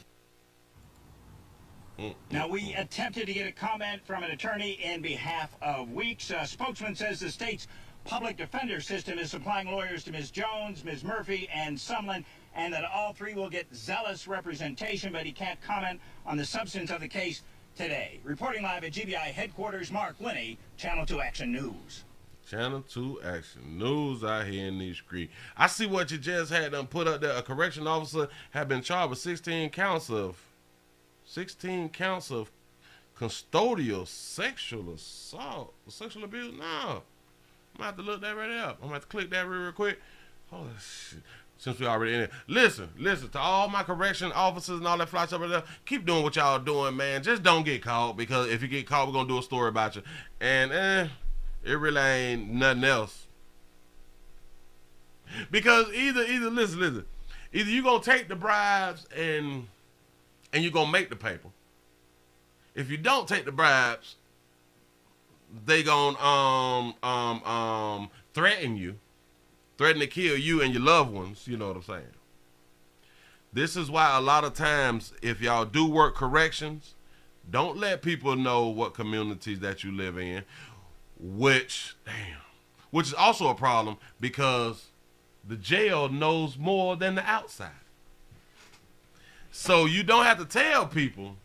Now, we attempted to get a comment from an attorney in behalf of Weeks. A spokesman says the state's public defender system is supplying lawyers to Ms. Jones, Ms. Murphy, and Sumlin, and that all three will get zealous representation, but he can't comment on the substance of the case today. Reporting live at GBI headquarters, Mark Winnie, Channel 2 Action News. Channel 2 Action News out here in these streets. I see what you just had them put up there. A correction officer had been charged with 16 counts of custodial sexual assault, sexual abuse. No, I'm gonna have to look that right up. I'm gonna have to click that real quick. Holy shit. Since we already in it. Listen to all my correction officers and all that fly stuff right there. Keep doing what y'all doing, man. Just don't get caught, because if you get caught, we're gonna do a story about you. And it really ain't nothing else. Because either listen. Either you gonna take the bribes and you gonna make the paper. If you don't take the bribes, they gonna threaten you. Threaten to kill you and your loved ones, you know what I'm saying? This is why a lot of times, if y'all do work corrections, don't let people know what communities that you live in, which is also a problem, because the jail knows more than the outside. So you don't have to tell people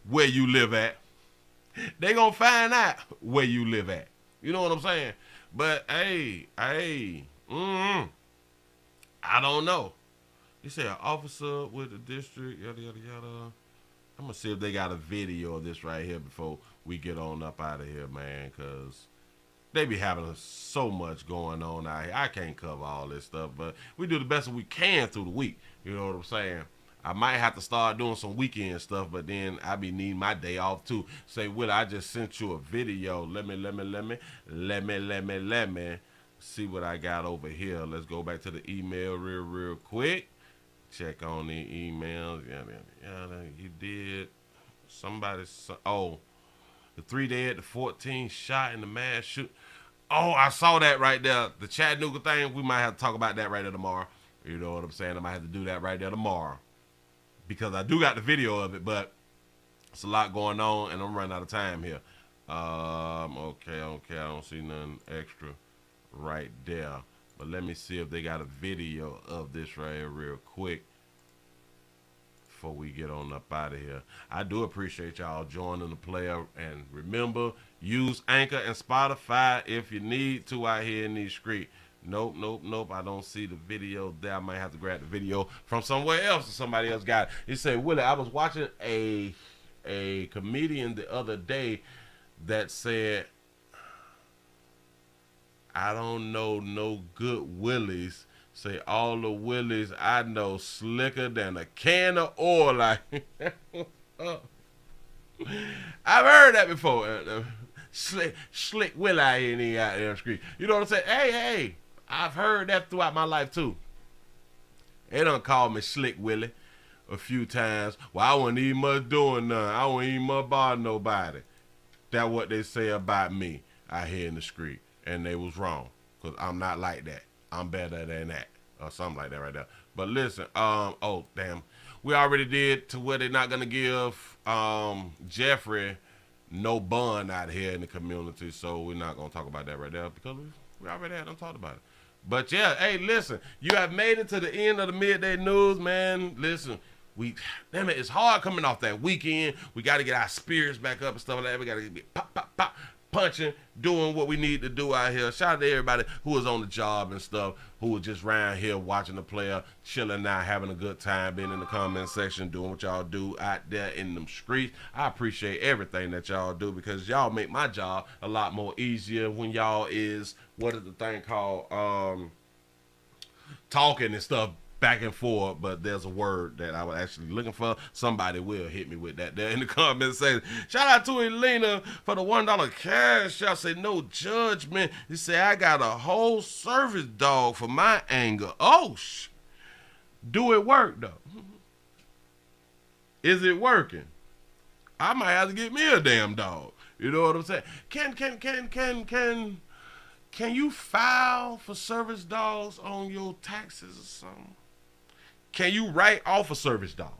where you live at. They gonna find out where you live at. You know what I'm saying? But hey. I don't know. You say an officer with the district, yada, yada, yada. I'm going to see if they got a video of this right here before we get on up out of here, man, because they be having so much going on out here. I can't cover all this stuff, but we do the best we can through the week. You know what I'm saying? I might have to start doing some weekend stuff, but then I be needing my day off too. Say, Willie, I just sent you a video. Let me see what I got over here. Let's go back to the email real quick. Check on the emails. Yeah, you did. Somebody, the 3 dead, the 14 shot in the mass shoot. Oh, I saw that right there. The Chattanooga thing, we might have to talk about that right there tomorrow. You know what I'm saying? I might have to do that right there tomorrow, because I do got the video of it, but it's a lot going on, and I'm running out of time here. Okay, I don't see nothing extra right there, but let me see if they got a video of this right here real quick before we get on up out of here. I do appreciate y'all joining the player, and remember, use Anchor and Spotify if you need to out here in these streets. Nope. I don't see the video there. I might have to grab the video from somewhere else or somebody else got it. He said, Willie, I was watching a comedian the other day that said, I don't know no good Willies. Say all the Willies I know slicker than a can of oil. Like, I've heard that before. Slick Willie out here out there on the street. You know what I'm saying? Hey, I've heard that throughout my life too. They done called me Slick Willie a few times. Well, I wasn't even much doing nothing. I wasn't even much bothering nobody. That's what they say about me out here in the street. And they was wrong. Because I'm not like that. I'm better than that. Or something like that right there. But listen, oh, damn. We already did to where they're not going to give Jeffrey no bond out here in the community. So we're not going to talk about that right there because we already had them talked about it. But yeah, hey, listen, you have made it to the end of the midday news, man. Listen, damn it, it's hard coming off that weekend. We got to get our spirits back up and stuff like that. We got to get pop, punching, doing what we need to do out here. Shout out to everybody who was on the job and stuff, who was just around here watching the player, chilling out, having a good time, being in the comment section, doing what y'all do out there in them streets. I appreciate everything that y'all do because y'all make my job a lot more easier when y'all is, what is the thing called, talking and stuff back and forth, but there's a word that I was actually looking for. Somebody will hit me with that there in the comment section. Shout out to Elena for the $1 cash. Y'all say no judgment. You say I got a whole service dog for my anger. Oh, do it work though? Is it working? I might have to get me a damn dog. You know what I'm saying? Can you file for service dogs on your taxes or something? Can you write off a service dog?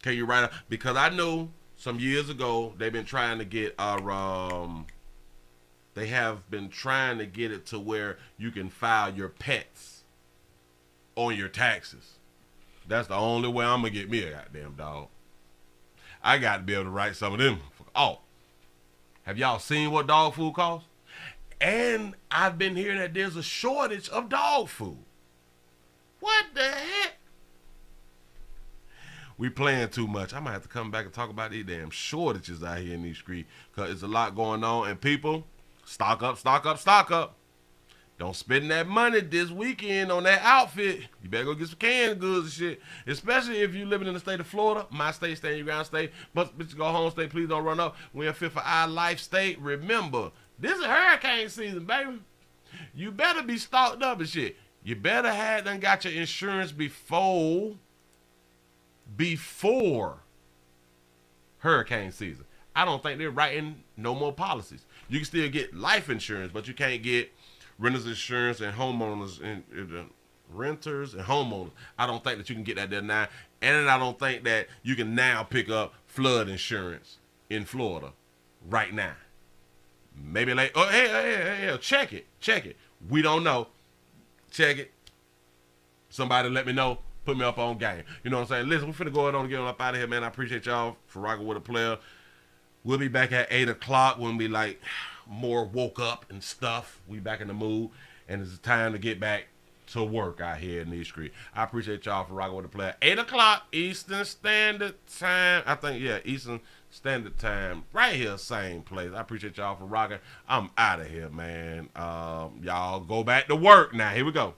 Can you write off? Because I know some years ago they've been trying to get they have been trying to get it to where you can file your pets on your taxes. That's the only way I'm gonna get me a goddamn dog. I got to be able to write some of them. Oh, have y'all seen what dog food costs? And I've been hearing that there's a shortage of dog food. What the heck? We playing too much. I might have to come back and talk about these damn shortages out here in these streets because there's a lot going on. And people, stock up. Don't spend that money this weekend on that outfit. You better go get some canned goods and shit. Especially if you're living in the state of Florida, my state, stand your ground state. But bitch, go home state. Please don't run up. We're in fit for our life state. Remember, this is hurricane season, baby. You better be stocked up and shit. You better have done got your insurance before hurricane season. I don't think they're writing no more policies. You can still get life insurance, but you can't get renters insurance and homeowners and renters and homeowners. I don't think that you can get that there now. And I don't think that you can now pick up flood insurance in Florida right now. Maybe like, oh, hey, check it. We don't know. Check it. Somebody let me know. Put me up on game. You know what I'm saying? Listen, we're finna go on and get on up out of here, man. I appreciate y'all for rocking with a player. We'll be back at 8 o'clock when we like more woke up and stuff. We back in the mood. And it's time to get back to work out here in these streets. I appreciate y'all for rocking with the player. 8 o'clock Eastern Standard Time. I think, yeah, Eastern Standard Time. Right here, same place. I appreciate y'all for rocking. I'm out of here, man. Y'all go back to work now. Here we go.